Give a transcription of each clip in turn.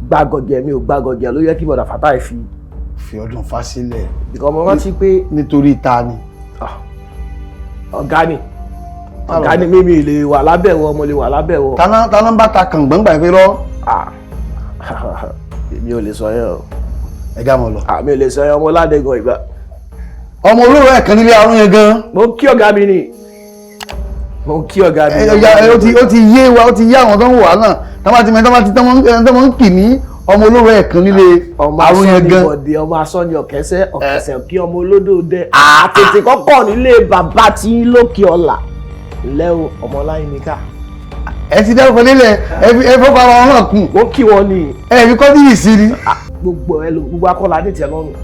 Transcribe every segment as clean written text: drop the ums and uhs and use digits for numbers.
gbàgọ̀jẹ̀ mi ò gbàgọ̀jẹ̀ ló yẹ kí bọ̀dà Fatai fi ọdún fa sílẹ̀. because mo rántí pé nítorí ta ni. ọ̀gá ni mímí lè wà lábẹ́wọ̀ ọmọ lè wà lábẹ́wọ̀. táná ń bá ta kàngbọ́ngbà ìpè lọ. mi ò lè sọ yẹn o. ẹ̀gá mọ̀ lọ. mi ò lè sọ yẹn ọmọ ládẹ́gàn ìgbà. ọmọ olóró ẹ̀kan nílé arún yẹn gan. mo kí ọ̀gá mi ni. ó ti yé wa ó ti yé àwọn tó ń wà náà tọ́mọ́ ń kì ní ọmọ olóró ẹ̀kan nílé arún yẹn gan. ọmọ asọ́ni ọ̀kẹ́sẹ̀ kí ọmọ olódò dẹ. àtètè kọ́kọ́ nílé bàbá tí lókè ọ̀la lẹ́wọ̀ ọmọláyínníká. ẹ ti dẹ́kun nílẹ̀ ẹ fọ́pọ̀ àwọn ọmọ kùn. ó kí wọn ni. ẹ fi kọ́ ní ìsírí. gbogbo akọ́lá ní ìtẹ́ lọ́rùn.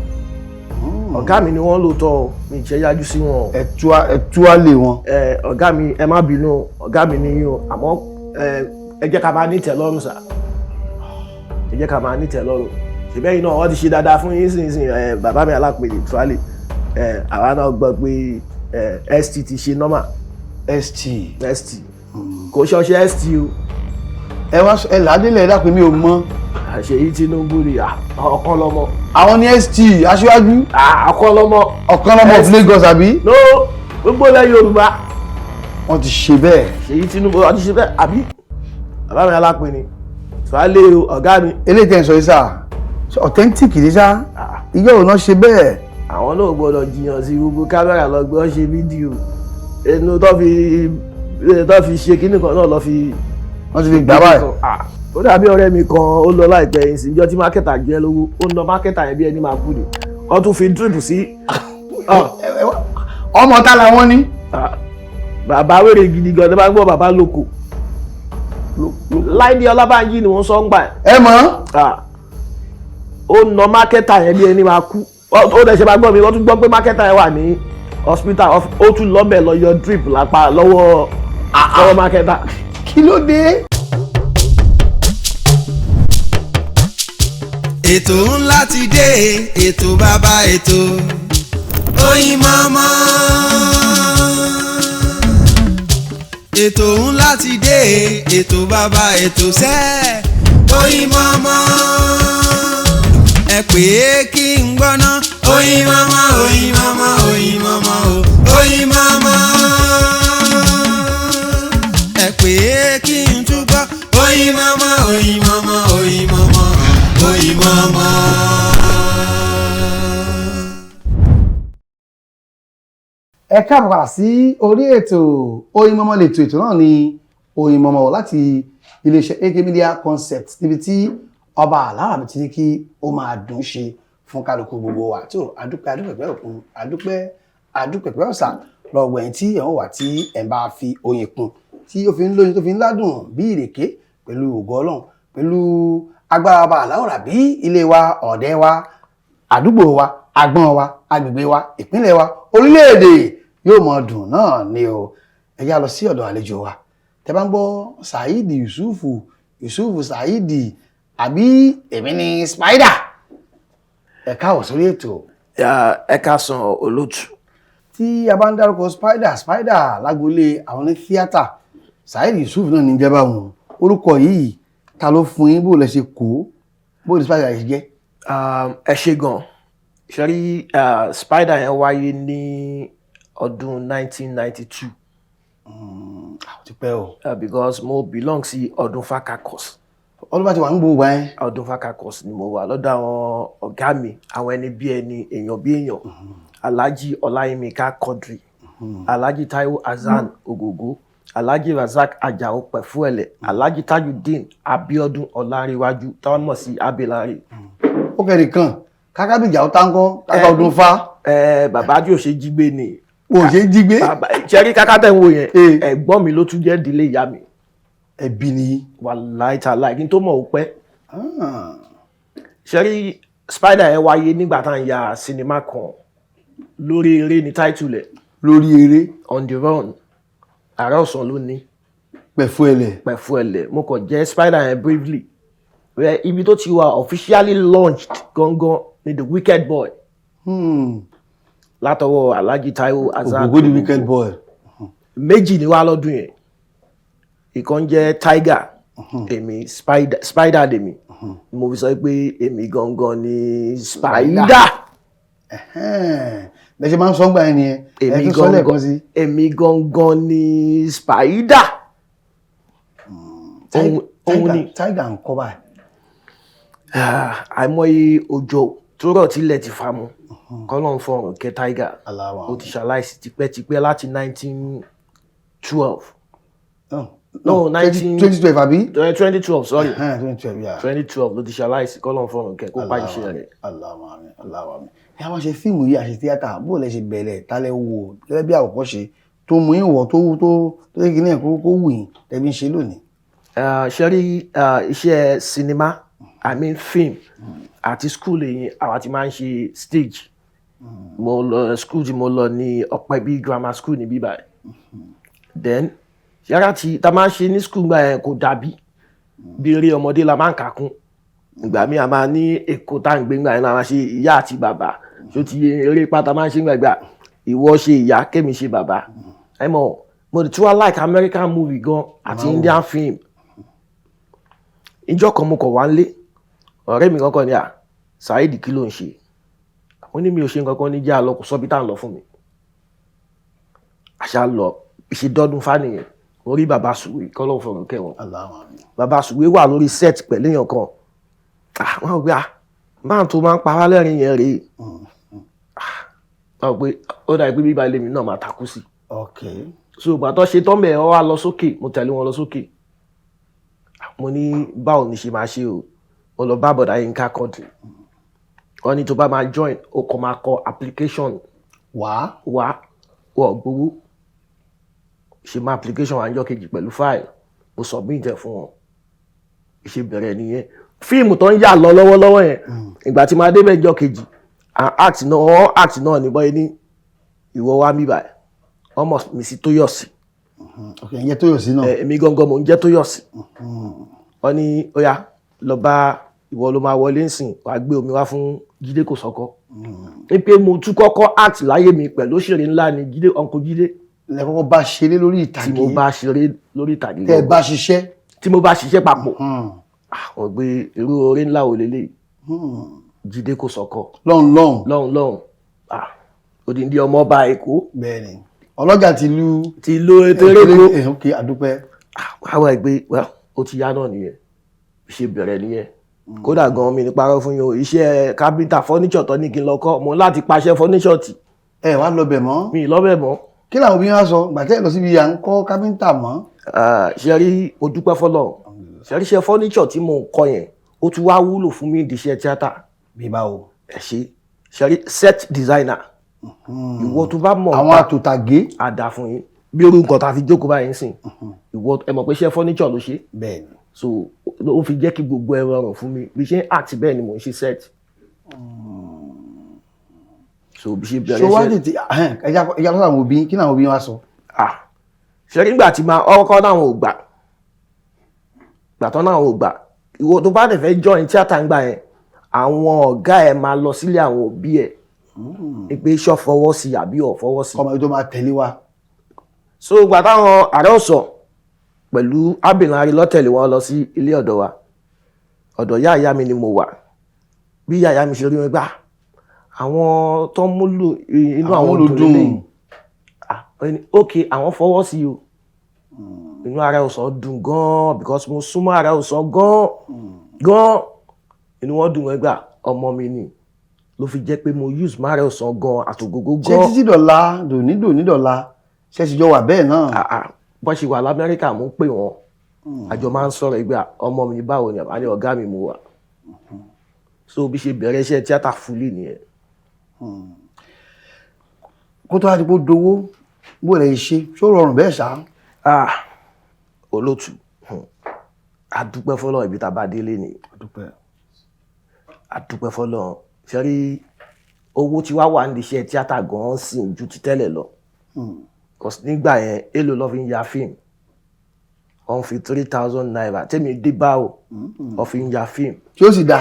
ọ̀gá mi ni wọ́n lò tọ́ mi ìṣe yájú sí wọn. ẹ tú á lè wọn. ọ̀gá mi ẹ má bínú ọ̀gá mi ni yín o àmọ́ ẹ jẹ́ ká máa ní ìtẹ́ lọ́rùn sà. ẹ jẹ́ ká máa ní ìtẹ́ lọ́rùn. ṣùgbọ́n yìí náà wọ́n ti ṣe dáadáa fún yín sínsìn bàbá mi alápèlè tíwálè àwa náà gbọ́ pé st ti ṣe normal. st kò ṣọṣẹ st o. ẹ ládélẹ̀ dàpẹ́ mi ò mọ̀. Àṣeyí Tinubu ni ọ̀kan lọ́mọ. àwọn ní st aṣíwájú. ọ̀kan lọ́mọ of Lagos àbí. no gbogbo ilẹ̀ Yorùbá. wọ́n ti ṣe bẹ́ẹ̀. Ṣèyí Tinubu wọ́n ti ṣe bẹ́ẹ̀ àbí. bàbá mi alápè ni sọ́álé ọ̀gá mi. eléyìí tẹ̀ ń sọ yìí sá authentic ní sá ìjọ òun náà ṣe bẹ́ẹ̀. àwọn náà gbọ́dọ̀ jiyàn sí gbogbo kámẹ́rà lọ gbé wọn ṣe fídíò ẹnu tó fi ṣe kíní kan náà wọ́n ti fi gbà báyìí. ó dàbí ọ̀rẹ́ mi kan ó lọ láìpẹ́ yìí sí ìjọ tí mákẹ́tà jẹ́ lówó ó ná mákẹ́tà yẹn bí ẹni máa kú ni wọ́n tún fi drip sí. ọmọ ta làwọn ní. bàbá wèrè gidi gan ní bá gbọ́ bàbá lóko Láìdí Ọlábánjí ni wọ́n sọ ń gbà ẹ mọ̀. ó ná mákẹ́tà yẹn bí ẹni máa kú ó dẹ̀ ṣe máa gbọ́ mi wọ́n tún gbọ́ pé mákẹ́tà yẹn wà ní hospital ó tún lọ́bẹ̀ lọ yọ drip lápá lọ́wọ́ mákẹ́tà. kí ló dé. ètò ńlá ti dé ètò bàbá ètò Oyinmomo. ètò ńlá ti dé ètò bàbá ètò sẹ́ Oyinmomo. ẹ pè é kí n gbọ́ná Oyinmomo Oyinmomo Oyinmomo Oyinmomo. ẹ pè é kí n túbọ̀ Oyinmomo Oyinmomo Oyinmomo Oyinmomo. ẹ káàbọ̀ padà sí orí ètò Oyinmomo lètò ètò náà ní Oyinmomo láti iléeṣẹ́ AK Media Concept níbi tí ọba àlàrà mi ti ní kí ó máa dùn ṣe fún kálukú gbogbo wa tí adúpẹ́ òkun adúpẹ́ ọ̀sà lọ́gbọ̀ ẹ̀yìn tí ẹ̀hún wà tí ẹ̀ bá fi oyin kún tí ó fi ń lóyin tó fi ń ládùn bí ìrèké pẹ̀lú ògo Ọlọ́run pẹ̀lú agbára ọba àlàrà bí ilé wa ọ̀dẹ́ wa àdúgbò wa agbọ́n wa agbègbè wa ìpínlẹ̀ wa orílẹ̀-èdè yóò mọ dùn náà ni o ẹ yá lọ sí ọ̀dọ̀ àlejò wa tẹ́ bá ń gbọ́ Saheed Yusuf Saheed àbí èmi ni Spider ẹ káwọ̀ sórí ètò. ẹ ká san olóòtú. tí a bá ń dárúkọ Spider lágboolé àwọn ní tíátà Saheed Yusuf náà ní jẹba wọn orúkọ yìí ta ló fún yín bó lẹ ṣe kó bó lè Spider yìí jẹ. ẹ ṣe gan ṣẹ́rí Spider yẹn wáyé ní ọdún 1992. ti pẹ́ o. because mo belong sí ọdún fakakos. ọdún bá ti wà ń gbogbo ẹ. ọdún fakakos ni mo wà lọ́dọ̀ àwọn ọ̀gá mi àwọn ẹni bí ẹni èèyàn bí èèyàn Alhaji Ọláyímíká Quadri Alhaji Taiwo Hasan Ogogo Alhaji Razak Ajao Pẹ̀fúẹ̀lẹ̀ Alhaji Tajudeen Abiodun Ọláríwájú táwọn mọ̀ sí Abelari. ó kẹ́rì kan kákábíjà ó táńkọ́ káká ọdún fa. bàbá tí ò ṣe jí gbé ni. ò ṣe jí gbé. ṣẹ́rí kákátẹ̀ ń wo yẹn ẹ̀gbọ́n mi ló tún jẹ́ ìdílé ìyá mi. ẹbí ni. Wàláhì tàláhì kí n tó mọ̀ ó pẹ́. ṣẹ́rí Spider yẹn wáyé nígbà tá à ń ya sinimá kan lórí eré ní táìtù rẹ̀. lórí eré. On the Run ààrẹ ọ̀sán ló ní. Pẹ̀fúẹ̀lẹ̀. mo kàn jẹ́ Spider yẹn briefly. ibi tó ti wà officially launched gangan ni The Wicked Boy. látọwọ́ Alhaji Taiwo Hasan Ogogo The Wicked Boy. méjì ni wá lọ́dún yẹn ìkan jẹ́ Tiger èmi spider lèmi mo fi sọ pé èmi gangan ni spider. bẹ́ẹ̀ ṣe máa ń sọ gbà ẹni ẹ tún sọ lẹ́ẹ̀kan sí. èmi gangan ni spider. tiger ń kọ́ báyìí. àìmọye òjò tó rọ̀ tílẹ̀ ti fa mu kọ́lọ́n fọ̀rùn kẹ́ tiger ó ti ṣaláìsí tipẹ́tipẹ́ láti 1912. No, 2012 àbí? 2012 sorry. 2012 yeah. 2012 ló ti ṣaláìsí kọ́lọ́n fọ̀rùn kẹ́ kó pa iṣẹ́ rẹ̀. aláwàmí ẹ wá ṣe fíìmù yìí àṣẹ tíátà bó lẹ ṣe bẹ̀rẹ̀ tálẹ̀ wò gẹ́gẹ́ bí àwòkọ́ṣe tó mú ìwọ̀ tó yẹ kí ní ẹ̀kọ́ kó wù yín tẹ̀bí ń ṣe lónìí. ṣe rí iṣẹ́ sinimá film àti school yìí àwa ti máa ń ṣe stage. Mo lọ school tí mo lọ ní Ọ̀pẹ́bí grammar school ní bíbá then yàrá tí ta máa ń ṣe ní school gbà yẹn kò dàbí bí eré ọmọdé la máa ń kà kún ìgbà míì a máa ní èkó tá à ń gbé gbà yẹn la máa ṣe ìyá àti bàbá tó ti eré pátá máa ń ṣe gbàgbà ìwọ ṣe ìyá kémi ṣe bàbá ẹ mọ̀ mo ti wá like American movie gan àti Indian film ìjọ kan mo kọ̀ wá lé ọ̀rẹ́ mi kankan ní Saheed kí ló ń ṣe ó ní mi ò ṣe nǹkan ní jẹ́ àlọ́ kò sọ́bí tá à ń lọ fún mi àṣà lọ ìṣèdọ́dún fánìyàn orí bàbá sùwé kọ́lọ́ fọ̀rọ̀ kẹwọn bàbá sùwé wà lórí set pẹ̀lú èèyàn kan wọ́n gbé máa tó máa ń pa wá lẹ́rìn yẹn rèé wọ́n gbé ó dà pé bíbá ilé mi náà máa takú sí so ìgbà tó ṣe tọ́mẹ̀ ọ wá lọ sókè mo tẹ̀lé wọn lọ sókè mo ní báwo ni ṣe máa ṣe o mo lọ bá bọ̀dá Yínká Quadri wọ́n ní tó bá máa join o kò máa kọ application wà wọ́n gbowó ṣe máa application wà níjọ́ kejì pẹ̀lú file mo submit ẹ̀ fún wọn ṣe bẹ̀rẹ̀ nìyẹn fíìmù tó ń yà lọ lọ́wọ́lọ́wọ́ yẹn ìgbà tí máa débẹ̀ níjọ́ kejì act náà ní bọ́yé ní ìwọ wa mi báyìí ọmọ mi sí Tóyọ̀sí. ìyẹn Tóyọ̀sí náà. èmi gangan mò ń jẹ́ Tóyọ̀sí. wọ́n ní ó yá lọ bá ìwọ ló máa wọlé nsìn wàá gbé omi wá fún Jídé Kòsọ́kọ́. ní pé mo tún kọ́kọ́ act láyé mi pẹ̀lú òṣèré ńlá ni Jídé Uncle Jídé. lẹ kọ́kọ́ bá ṣeré lórí ìtàgé. tí mo bá ṣeré lórí ìtàgé. tẹ bá ṣiṣẹ́. tí mo bá ṣiṣẹ́ papọ̀. wọ́n gbé irú orí ńlá ò lélẹ̀ Jídé Kòsọ́kọ́. lọ́hùn odindi ọmọ ọba Èkó. bẹ́ẹ̀ni ọlọ́jà ti lu ètò eréko. ok àdúpẹ́. àwọn ẹgbẹ́ ó ti yá náà nìyẹn ṣe bẹ̀rẹ̀ nìyẹn kódà gan mi ní parọ́ fún yín o iṣẹ́ kábíntà fọ́níṣọ̀ tó ní kí n lọ kọ́ mo láti paṣẹ fọ́níṣọ̀ tì. ẹ wá lọbẹ̀ mọ́. mi lọ́bẹ̀ mọ́. kí làwọn obìnrin wá sọ gbàtẹ́ lọ síbi à ń kọ́ kábíntà mọ́. ṣe rí mo dúpẹ́ fọlọ́ ṣe rí iṣẹ́ fọ́níṣọ̀ tí mo ń kọ́ yẹn ó tún wá wúlò fún mi ìdíṣẹ́ tíátà. bí báwo. ẹ ṣe rí set designer ìwọ tó bá mọ̀ àwọn àtòtàgé àdá fún yín bí orú nǹkan tá a fi jókòó báyìí ń sìn ìwọ ẹ mọ̀ pé iṣẹ́ fọ́níṣọ̀ ló ṣe. bẹ́ẹ̀ni. so ó fi jẹ́ kí gbogbo ẹ rọrùn fún mi bí ṣe àti bẹ́ẹ̀ ni mò ń ṣe set. so bí ṣe bẹ̀rẹ̀ ṣe wá tètè ẹja lọ́sọ̀ àwọn òbí kí ni àwọn òbí wá sọ. ṣe nígbà tí máa ọkọ náà ò gbà gbàtọ́ náà ò gbà ìwọ tó bá dẹ̀ fẹ́ join tíátà ń gbà yẹn àwọn ọ̀gá ẹ̀ máa lọ sílé àwọn òbí ẹ̀ pé ṣọ́ fọwọ́ sí àbí ọ̀ fọwọ́ sí. ọmọ tó máa tẹ̀lé wa. so gbà táwọn ààrẹ ọ̀sọ̀ pẹ̀lú abìnrin lọ́tẹ̀lé wọn lọ sí ilé ọ̀dọ̀ wa ọ̀dọ̀ ìyá mi ni mo wà bí ìyá mi ṣe rí wọn gbà àwọn tó ń múlò inú àwọn dùn ok àwọn fọwọ́ sí o inú ààrẹ ọ̀sọ̀ dùn gan because mo súnmọ́ ààrẹ ọ̀sọ̀ gan inú wọn dùn wọn gbà ọmọ mi ni ló fi jẹ́ pé mo use ààrẹ ọ̀sọ̀ gan àtògógó gan. ṣé títí dọ̀la dònídọ̀la ṣe ti jọ wà bẹ́ẹ̀ náà. bọ́ ṣe wà lamẹ́ríkà mo ń pè wọ́n àjọ máa ń sọ̀rọ̀ ìgbà ọmọ mi báwo ni àbá ní ọ̀gá mi mo wà so bí ṣe bẹ̀rẹ̀ iṣẹ́ tíátà fúlì nìyẹn. kó tó wá di pé dowó bó lè ṣe ṣó rọrùn bẹ́ẹ̀ ṣá. olótù adúpẹ́ fọlọ́ ibi tá a bá délé ni adúpẹ́ fọlọ́ ṣe rí owó tí wá wà ní iṣẹ́ tíátà gan-an sì ju ti tẹ́lẹ̀ lọ. Because nígbà yẹn èlò lọ́ fi ń ya fíìmù wọ́n fi 3,000 naira tẹ́mi dé bá o wọ́n fi ń ya fíìmù. tí ó sì dá.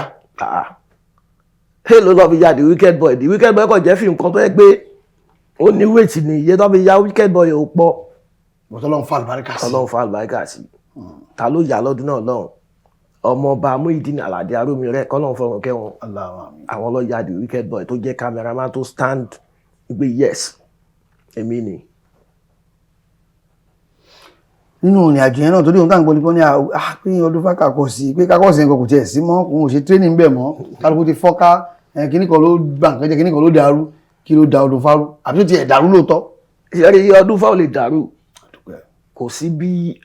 èlò lọ́ fi ya the wicked boy kò jẹ́ fíìmù kan tó yẹ pé ó ní wéètì ní iye tó fi ya wicked boy ò pọ̀. Ọlọ́run fa àlùbáríkà sí. Ọlọ́run fa àlùbáríkà sí. ta ló yà lọ́dún náà lọ́hùn ọmọọba Muyideen Alade Arómiré kọ́lọ́n fọ̀rùn kẹ́wọn àwọn ló ya the wicked boy tó jẹ́ cameraman tó stand gbé yes èmi ni. nínú ìrìn àjò yẹn náà torí ohun tá à ń gbọ́ nípa ní pé ọdún fá Kakọ́sí pé Kakọ́sí nǹkan kò tiẹ̀ sí mọ́ òun ò ṣe training bẹ́ẹ̀ mọ́ kálukú ti fọ́ká kíní kan ló gbà nǹkan jẹ́ kíní kan ló dàrú kí ló da ọdún fárú àbí tó tiẹ̀ dàrú lóòótọ́. ìṣẹ́rí ọdún fá ò lè dàrú kò sí bí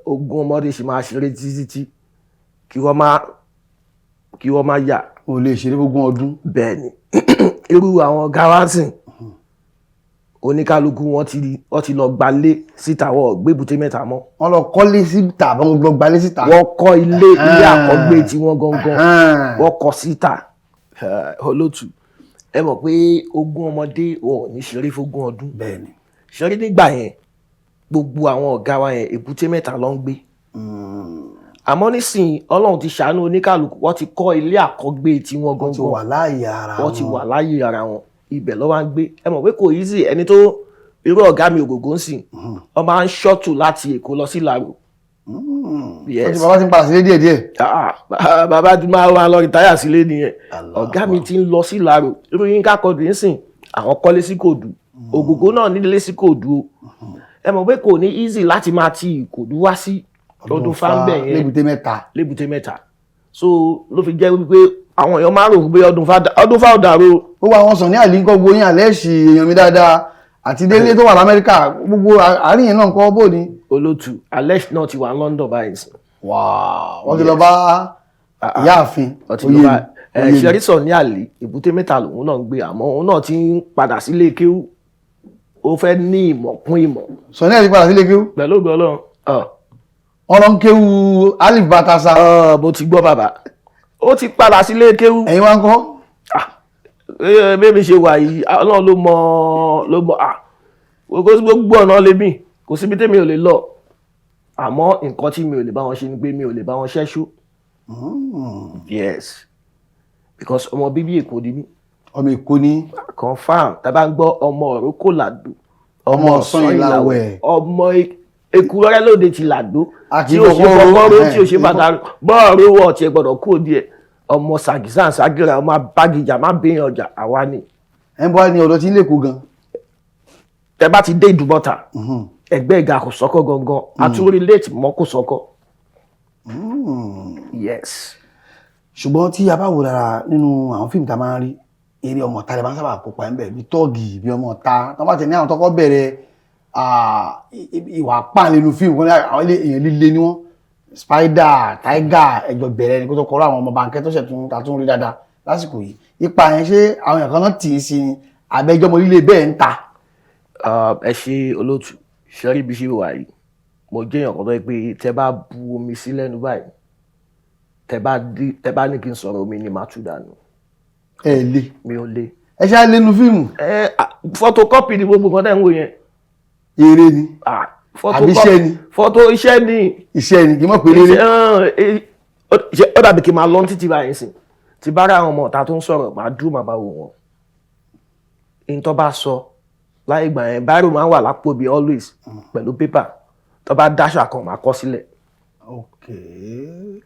ogún ọmọdé ṣe máa ṣeré títí kí wọ́n má yà. o lè ṣeré fógún ọdún. bẹ́ẹ̀ ni irú àwọn gawansin oníkálukú wọ́n ti lọ gbalé síta wọ́n gbé Èbúté Mẹ́ta mọ́. wọ́n lọ kọ́lé síta wọ́n lọ gbalé síta. wọ́n kọ́ ilé àkọ́gbé tí wọ́n gangan wọ́n kọ́ síta. Olótù ẹ mọ̀ pé ogún ọmọdé wọn ò ní ṣeré fógún ọdún. bẹ́ẹ̀ni. ṣeré nígbà yẹn gbogbo àwọn ọ̀gá wa yẹn Èbúté Mẹ́ta ló ń gbé. àmọ́ nísìnyí Ọlọ́run ti ṣàánú oníkálukú wọ́n ti kọ́ ilé àkọ́gbé tí wọ́n gangan. wọ́n ti wà láàyè ara wọn. wọ́n ti wà láàyè ara wọn ibẹ̀ ló wá ń gbé ẹ mọ̀ pé kò easy ẹni tó irú ọ̀gá mi Ògògó ń sìn wọ́n máa ń ṣọ́tù láti Èkó lọ sí Ìlàró. yes bàbá ti ń padà sílé díẹ̀díẹ̀. bàbá ti máa wá lọ rìtáyà sílé nìyẹn ọ̀gá mi ti ń lọ sí Ìlàró irú Yínká Quadri ń sìn àwọn kọ́lé sí Kòdú Ògògó náà nílé sí Kòdú o ẹ mọ̀ pé kò ní easy láti máa ti Ìkòdú wá sí ọdún fáńbẹ̀ yẹn l'Ébùté Mẹ́ta so ló fi jẹ́ wípé àwọn èèyàn máa ń rò pé ọdún fá ò dàrú. ó wá wọn sọ ní àlínkọ́ gbóyìn àlẹ́ṣì èèyàn mi dáadáa àti Délé tó wà l'Amẹ́ríkà gbogbo àárín yẹn náà kọ́ bò ní. Olótù Alex náà ti wà ní London báyìí. wọ́n ti lọ bá ìyáàfin ṣẹ́rísọ̀ ní àlè Èbúté Mẹ́ta lòun náà ń gbé àmọ́ òun náà ti ń padà sílé kéwú ó fẹ́ ní ìmọ̀ kún ìmọ̀. sọ ní ẹ̀ ti padà sílé kéwú. pẹ̀lú ògbẹ́ Ọlọ́run. ọ̀rọ̀ ń kéwú alif batasa. bó ti gbọ́ bàbá ó ti padà sílé kéwú. ẹ̀yin wá ń kọ́. bébí ṣe wà yìí Ọlọ́run ló mọ̀ gbogbo ọ̀nà lèmi kò síbi tèmi ò lè lọ àmọ́ nǹkan tí mi ò lè bá wọn ṣe ni pé mi ò lè bá wọn ṣẹ́ṣú. yes because ọmọ bíbí Èkó ni mí. ọmọ Èkó ni. confam tá a bá ń gbọ́ ọmọ Òrókò làdó ọmọ Ọ̀sán Ìlàwẹ̀ ọmọ Èkúrọ́rẹ́ lóde ti làdó tí ò ṣe fọwọ́rọ́ tí ò ṣe bàtà bọ́ọ̀rù wọ̀ tí ẹ gbọ́dọ̀ kú òdi ẹ̀ ọmọ Sàgìsàn Ságìrà ọmọ abágìjà má bẹ́yàn ọjà àwa ni. ẹ ń bọ́ ní ọ̀dọ̀ tí ń lèkó gan. tẹ bá ti dé Ìdúbọ̀tà ẹgbẹ́ ìga kò sọ́kọ́ gangan àtúrí léètì mọ́ kò sọ́kọ́. yes. ṣùgbọ́n tí a bá wò lára nínú àwọn fíìmù tá a máa ń rí eré ọmọ ta lè máa ń sábà kópa ẹ̀ ń bẹ̀ bí tọ́ọ̀gì bí ọmọ ta tó bá ti ní àwọn tọ́kọ́ bẹ̀rẹ̀ ìwà pàǹlẹ̀ nínú fíìmù kan àwọn ilé èèyàn líle ni wọ́n Spider Tiger ẹjọ bẹ̀rẹ̀ ni kó tó kọ́ra àwọn ọmọ bànkẹ́ tó ṣẹ̀tún ta tún rí dáadáa lásìkò yìí ipa yẹn ṣé àwọn èèyàn kan náà tì í sí abẹ́jọ́ ọmọ líle bẹ́ẹ̀ ń ta. ẹ ṣe Olótù ṣẹ́rí bí ṣe wà yìí mo jẹ́ èèyàn kan tó yẹ pé tẹ bá bu omi sí lẹ́nu báyìí tẹ bá ní kí n sọ̀rọ̀ omi ni màá tú dànù. ẹ lé mi ò lé. ẹ ṣáà lẹ́nu fíìmù. photocopy ni gbogbo nǹkan tẹ̀ ń wò yẹn. eré ni àbí iṣẹ́ ni. fọ́tò iṣẹ́ ni. iṣẹ́ ni kì í mọ̀ pé léré. ó dàbí kí n máa lọ títí báyìí sìn tí bá rí àwọn ọmọ ọ̀tá tó ń sọ̀rọ̀ máa dúró máa bá wò wọ́n. in tó bá sọ láì gbà yẹn báírò máa ń wà lápò bíi always pẹ̀lú pépà tó bá dáṣà kan máa kọ sílẹ̀.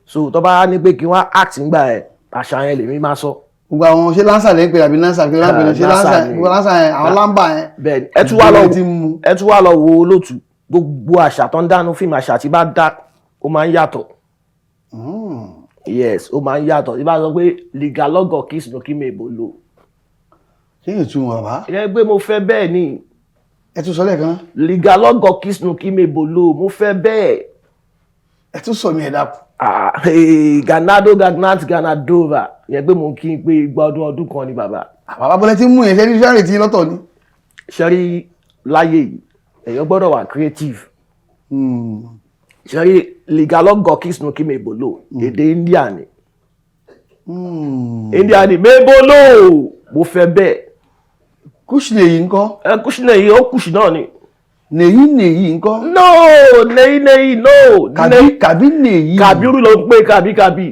so tó bá ní pé kí wọ́n act ńgbà ẹ̀ àṣà yẹn lèmi máa sọ. gbogbo àwọn ṣé lánsà lè ń pè àbí lánsà kí lánsà ṣe lánsà gbogbo lánsà yẹn àwọn lámbà yẹn. bẹ́ẹ̀ni ẹ tún wá lọ wo Olótù gbogbo àṣà tó ń dánú fíìmù àṣà tí bá dá ó máa ń yàtọ̀. yes ó máa ń yàtọ̀ tí bá sọ pé ligalọ́gọ̀ kí sùnùkí mi èbò lò. kí ni ìtumọ̀ bàbá. ẹ gbé mo fẹ́ bẹ́ẹ̀ ni. ẹ tún sọ lẹ́ẹ̀kan. ligalọ́gọ̀ kí sùnùkí mi èbò lò mo fẹ́ bẹ́ẹ̀. ẹ tún sọ mi ẹ̀ dàpọ̀. ganado gagnat ganadova yẹn pé mo kí n pé igba ọdún kan ni bàbá. bàbá bọ́lá tí ń mú yẹn ṣe ní sẹ́rìn tí lọ́tọ̀ ni. ṣẹ́rí láyé yìí èèyàn gbọ́dọ̀ wà creative. ṣẹ́rí ligalọ́gọ̀ kí sùnùkí mi èbò lò èdè India ni. India ni mébólò mo fẹ́ bẹ́ẹ̀. kùsì nèyí ńkọ́. kùsì nèyí ó kùsì náà ni. nèyí ńkọ́. no nèyí no. kàbí nèyí. Kàbírù ló ń pè kàbí.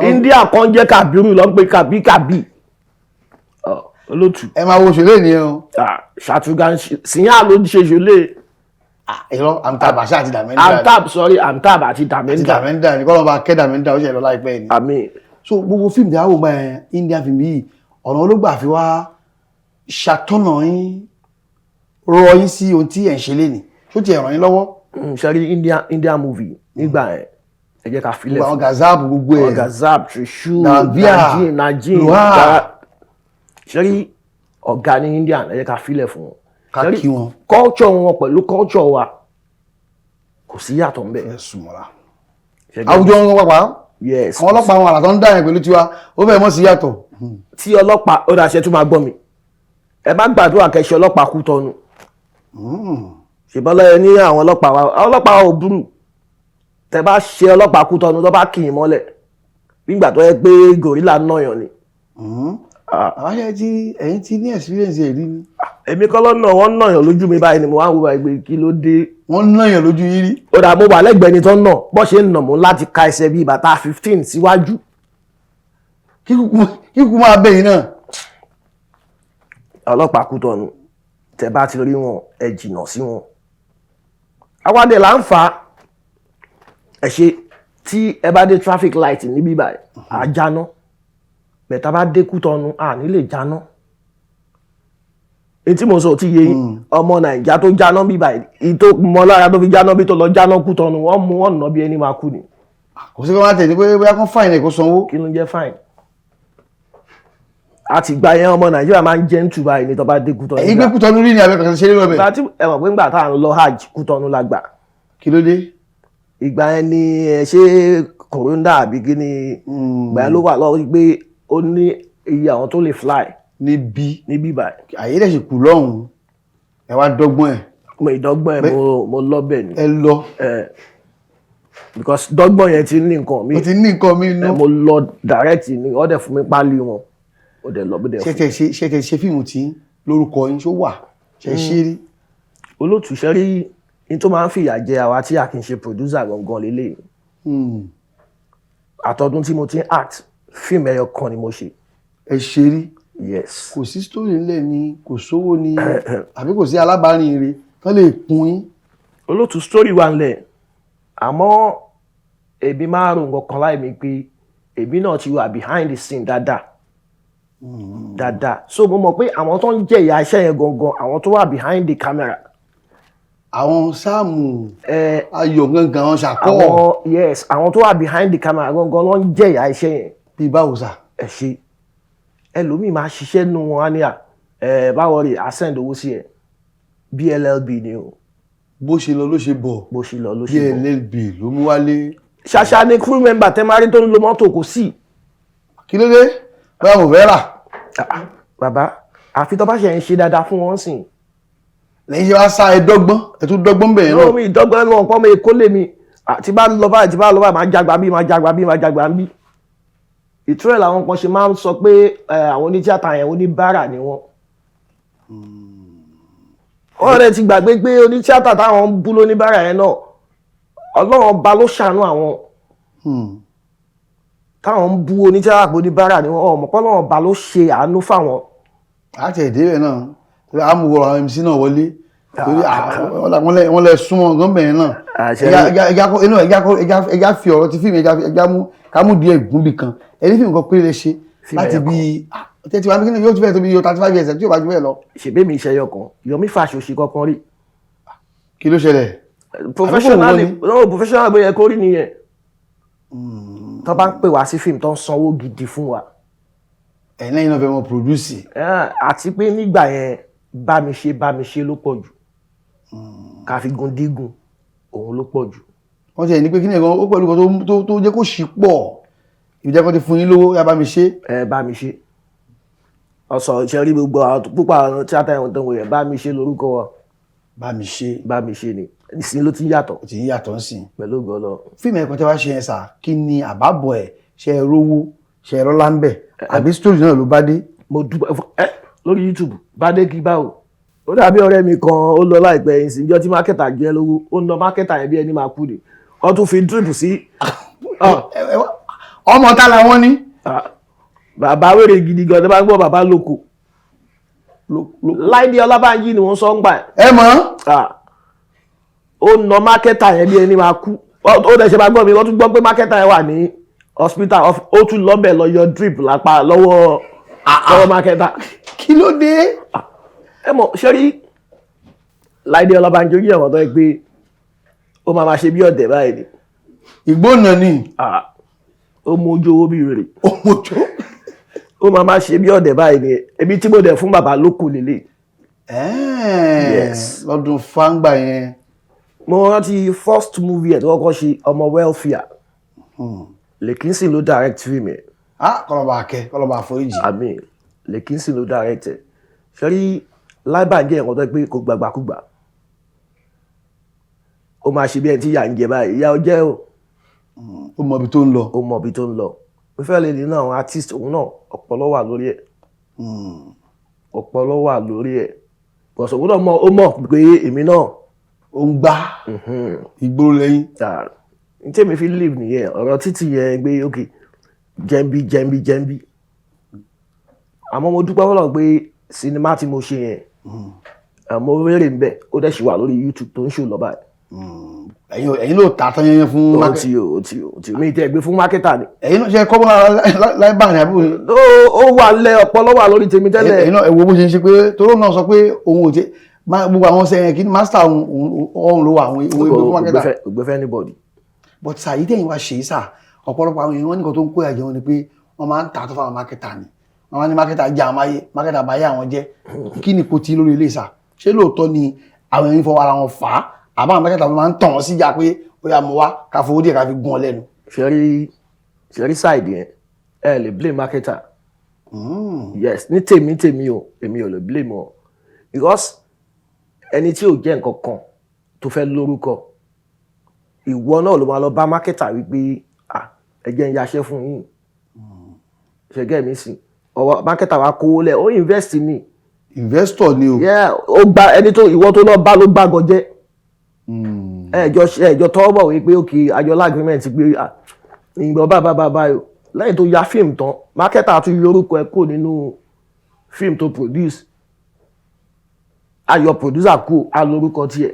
India kan jẹ́ Kàbírù ló ń pè kàbí. Olótù. ẹ máa wo ṣòlè nìyẹn o. ṣàtúgà síyá ló ń ṣe ṣòlè. irọ́ Amtab àṣà àti Dàmẹ́ndà. Amtab àti Dàmẹ́ndà. Dàmẹ́ndà ní kọ́lọ́ bá kẹ́ Dàmẹ́ndà ó ṣe lọ láìpẹ́ ni. Àmín. So gbogbo fíìmù tí a wò báyẹn Indian film yìí ọ̀nà olóògbà fi wá ṣàtọ́nà yín rọ yín sí ohun tí ẹ̀ ń ṣe lénìí tó ti ràn yín lọ́wọ́. Ṣẹ́rí Indian movie nígbà ẹ̀ ẹ jẹ́ ká filẹ̀ fún. Gazab gbogbo ẹ̀. Gazab Trishu Najin. Ṣẹ́rí ọ̀gá ní Indian ẹ jẹ́ ká filẹ̀ fún wọn. Ká kí wọn. Culture wọn pẹ̀lú culture wa kò sí yàtọ̀ ń bẹ̀. Ẹ sùnmọ́ra. Àwùjọ wọn pàpà. Yes. Àwọn ọlọ́pàá wọn àlàtọ́ ń dá yẹn pẹ̀lú tiwa ó bẹ̀rẹ̀ mọ́ sí yàtọ̀. Tí ọlọ́pàá ó dàṣẹ tún máa gbọ́ mi ẹ má gbàdúrà kẹṣẹ ọlọ́pàá kú tọ́nu ṣùgbọ́n lọ́yẹ ní àwọn ọlọ́pàá ò burú tẹ bá ṣe ọlọ́pàá kú tọ́nu tó bá kì í mọ́lẹ̀ nígbà tó yẹ pé gorilla náyàn ni. àwọn ẹ̀yin ti ní experience ẹ̀ rí ni. Èmi kọ́ lọ́nà wọ́n náyàn lójú mi báyìí ni mo wá ń wo ìgbé kí ló dé. Wọ́n náyàn lójú yín rí. Ó dà mo wà lẹ́gbẹ̀ẹ́ ni tó ń nà bọ́ ṣe ń nà mú láti ka ẹsẹ̀ bíi bàtà 15 síwájú. Kíkú máa bẹ̀yìn náà. Ọlọ́pàá kú tọ́nu tẹ bá ti rí wọn ẹ jìnnà sí wọn. Àwàdẹ là ń fa ẹ ṣe tí ẹ bá dé traffic light níbí báyìí à jáná bẹ̀tà bá dé kú tọ́nu à ní lè jáná. Etí mo sọ ti yé ọmọ Nàìjíríà tó jáná bí báyìí ìtò mọ lára tó fi jáná bí tó lọ jáná kú tọ́nu wọ́n mú wọn nà bí ẹni máa kú ni. Kò sí kí wọ́n á tẹ̀ ní pé bóyá kán fáìn ẹ̀ kó sanwó. Kí ló ń jẹ́ fáìn? Àti gba yẹn ọmọ Nàìjíríà máa ń jẹ́ ń tùbà yìí ní tó bá dé Kútọ́nù. Ẹ̀yin gbé Kútọ́nù rí ni abẹ́kọ̀ọ́ ṣe é lọ́bẹ̀. Ìgbà tí ẹ mọ̀ pé ńgbà tá à ń lọ hajj Kútọ́nù la gbà. Kí ló dé? Ìgbà yẹn ni ẹ ṣe kòrónà àbí kí ni ìgbà yẹn ló wà lọ́wọ́ pé ó ní iye àwọn tó lè fly níbí báyìí. Àyè dẹ̀ sì kù lọ́hùn-ún ẹ wá dọ́gbọ́n ẹ̀. Mo ìdọ́gbọ́n ẹ̀ mo lọ́bẹ̀ ni. Ẹ lọ. Because dọ́gbọ́n yẹn ti ní nǹkan mi. Ó ti ní nǹkan mi nú. Mo lọ direct ni ó dẹ̀ fún mi pálí wọn. Ó dẹ̀ lọ bí dẹ̀ fún. Ṣé tẹ ṣe fíìmù tí lórúkọ yín ṣó wà ṣe ṣe rí. Olóòtú ṣe rí ní tó máa ń fìyà jẹ àwa tí a kì í ṣe producer gangan lélẹ̀. Àtọdún tí mo ti ń act fíìmù ẹyọ kan ni mo ṣe. Ẹ ṣe rí. Yes. Kò sí story ńlẹ̀ ni kò sówó ni àbí kò sí alábàárìn rẹ̀ kán lè kún yín. Olóòtú story wà ńlẹ̀ àmọ́ èmi máa rò nǹkan kan láì mi pé èmi náà ti wà behind the scene dáadáa. So mo mọ̀ pé àwọn tó ń jẹ ìyà iṣẹ́ yẹn gangan àwọn tó wà behind the camera. Àwọn Sáàmù Ayọ̀ gangan àwọn ṣàkọ́. Yes, àwọn tó wà behind the camera gangan ló ń jẹ ìyà iṣẹ́ yẹn. Bí báwo sà? Ẹ ṣe ẹlòmíì máa ṣiṣẹ́ nù wọn á ní báwo rí send owó sí ẹ BLLB ni o. Bó ṣe lọ ló ṣe bọ̀. Bó ṣe lọ ló ṣe bọ̀. BLLB ló mú wálé. Ṣàṣà ni crew member tẹ́ máa rí tó ń lo mọ́tò kò sí. Kí ló dé? Báwo mo fẹ́ rà? Bàbá àfi tó bá ṣe ń ṣe dáadáa fún wọn sìn. Lẹ́yìn ṣe wá sá ẹ dọ́gbọ́n ẹ tún dọ́gbọ́n bẹ̀rẹ̀ náà. Mi ìdọ́gbọ́n náà pọ́n mi èkó lè mi tí bá lọ báyìí máa jágbá bí máa bí. Ìtúrẹ̀ làwọn kan ṣe máa ń sọ pé àwọn onítíátà yẹn oníbàárà ni wọ́n. Wọ́n rẹ̀ ti gbàgbé pé onítíátà táwọn ń bú lóníbàárà yẹn náà Ọlọ́run ọba ló ṣàánú àwọn. Táwọn ń bú onítíátà pé oníbàárà ni wọ́n ọmọ Ọlọ́run ọba ló ṣe àánú fáwọn. Àti ẹ̀dẹ́ rẹ̀ náà àmúwọ̀ àwọn MC náà wọlé wọ́n lẹ súnmọ́ gọ́ọ̀mẹ̀rin náà ẹjá fi ọ̀rọ̀ ti fíìmù ẹjá mú kámú díẹ̀ gúnbì kan ẹni fíìmù kan péré lè ṣe láti bí tẹ́tí wá bí yóò ti fẹ́ tó bí yóò 35 years tí ó bá jù bẹ́ẹ̀ lọ. Ṣèbé mi iṣẹ́ yọkan Yomi Fàṣọṣì kankan rí. Kí ló ṣẹlẹ̀? Professional bóyá kó rí nìyẹn. Tó bá ń pè wá sí fíìmù tó ń sanwó gidi fún wa. Ẹ̀yin lẹ́yìn náà fẹ́ mọ produce. Àti pé nígbà yẹn bá mi ṣe ló pọ̀ jù. Ká fi gun dígun òun ló pọ̀ jù. Wọ́n ti ẹ̀ ní pé kí ni ẹ̀gan ó pẹ̀lú kan tó jẹ́ kó ṣì pọ̀ ìjẹ́ kan ti fún yín lówó yá bá mi ṣe. Bá mi ṣe ọ̀sọ̀ ìṣẹ́rí gbogbo púpọ̀ àwọn tíátà ẹ̀wọ̀n tó ń wòye bá mi ṣe lórúkọ wa. Bá mi ṣe ni ìsìn ló ti ń yàtọ̀. Ó ti ń yàtọ̀ ń sìn. Pẹ̀lú gọ́lọ́. Fíìmù ẹ̀kọ́ tí wàá ṣe yẹn sà kí ni àbábọ̀ ẹ̀ ṣe é rówó ṣe é rọ́lá ń bẹ̀ àbí story náà ló bá dé. Mo dúpẹ́ lórí YouTube bá dé kí báwo. Ó dàbí ọ̀rẹ́ mi kan ó lọ láìpẹ́ ìsìnjọ́ tí mákẹ́tà jẹ́ lówó ó ná mákẹ́tà yẹn bí ẹni máa kú ni ó tún fi drip sí. Ọmọ tá làwọn ní. Bàbá wèrè gidi gan tó bá ń gbọ́ bàbá lóko Láìdé Ọlábánjí ni wọ́n sọ ń gbà ẹ mọ̀ ó na mákẹ́tà yẹn bí ẹni máa kú ó dẹ̀ ṣe máa gbọ́ mi wọ́n tún gbọ́ pé mákẹ́tà yẹn wà ní hospital ó tún lọ́bẹ̀ lọ yọ drip lápá lọ́wọ́ mákẹ́tà. kí ló dé. ẹ mọ̀ ṣé rí Láìdé Ọlábánjọ yí ẹ̀wọ̀n tó yẹ pé ó máa ṣe bí ọ̀dẹ̀ báyìí ni. ìgbóná ni. ó mú ojú owó bí rèrè. ó mú ojú. ó máa ṣe bí ọ̀dẹ̀ báyìí ni ebi tí mo dẹ̀ fún bàbá lókù lélẹ̀. Yes. Lọ́dún fáńgbà yẹn. Mo rántí first movie ẹ̀ tó kọ́kọ́ ṣe ọmọ welfare. Lekinsi ló direct film ẹ̀. Kọ́lọ́ba akẹ́, kọ́lọ́ba àforíjì. Àmín. Lekinsi ló direct ẹ̀. Ṣẹ́rí Láìbànjẹ́ ẹ̀kọ́ tó pé kò gbàgbàkúgbà. Ó máa ṣe bí ẹni tí ìyà ń jẹ báyìí. Ìyà ó jẹ́ o. Ó mọ ibi tó ń lọ. Ó mọ ibi tó ń lọ. Mo fẹ́ lè nínú àwọn artist òun náà ọpọlọ wà lórí ẹ̀. Ọpọlọ wà lórí ẹ̀. Bọ̀sọ̀ òun náà ó mọ̀ pé èmi náà ó ń gbá ìgboro lẹ́yìn. N tí èmi fi live nìyẹn ọ̀rọ̀ títì yẹn gbé ok jẹ́mbí. Àmọ́ mo dúpẹ́ fọlọ́run pé sinimá tí mo ṣe yẹn mo rere ń bẹ̀ ó dẹ̀ ṣì wà lórí YouTube tó ń ṣò lọ báyìí. Ẹ̀yin ló ta tán yẹn fún market. ó ti mi tẹ́ gbé fún mákẹ́tà ni. Ẹ̀yin náà ṣe kọ́bọ́n Láìbànjẹ́ àbúrò. Ó wà lẹ ọpọlọ wà lórí tèmi tẹ́lẹ̀. Ẹ̀yin náà ẹ̀wọ̀ bó ṣe ń ṣe pé toró náà sọ pé òun ò jẹ́ gbogbo àwọn sẹ́yìn kí ni master òun ló wà àwọn ìwé fún mákẹ́tà. Ògbẹ́fẹ́ anybody. But sàyí tẹ̀yìn wá ṣe é sà ọ̀pọ̀lọpọ̀ àwọn èèyàn wọn nìkan tó ń kó ìyàjẹ́ wọn ni pé wọ́n máa ń tà tó fáwọn mákẹ́tà ni wọ́n máa ní mákẹ́tà jẹ́ àwọn ayé mákẹ́tà báyé àwọn jẹ́ kí ni kò tí lórí ilé sà ṣé lóòótọ́ ni àwọn èèyàn fọwọ́ ara wọn fà á àbáwọn mákẹ́tà wọn máa ń tàn wọ́n síjà pé ó yá mo wá ká fowó díẹ̀ ká fi gún ọ lẹ́nu. ṣẹ́rí side yẹn ẹ lè blame marketer. Yes ní tèmi o èmi ò lè blame ọ because ẹni tí ò jẹ́ nǹkan kan tó fẹ́ lórúkọ ìwọ náà ló máa lọ bá marketer wípé ẹ jẹ́ ń yaṣẹ́ fún yín ṣẹ́gẹ́ mi sí ọwọ́ marketer wa kówó lẹ̀ ó invest ní. Investor ni o. Ó gba ẹni tó ìwọ tó lọ bá ló gbàgọ́ jẹ́ ẹjọ́ tọ́wọ́ bọ̀ wípé òkè àjọlá agreement gbé ìgbọ̀ báyìí lẹ́yìn tó ya fíìmù tán marketer tún yọ orúkọ ẹ̀ kúrò nínú fíìmù tó produce ayọ̀ producer kú alórúkọ tiẹ̀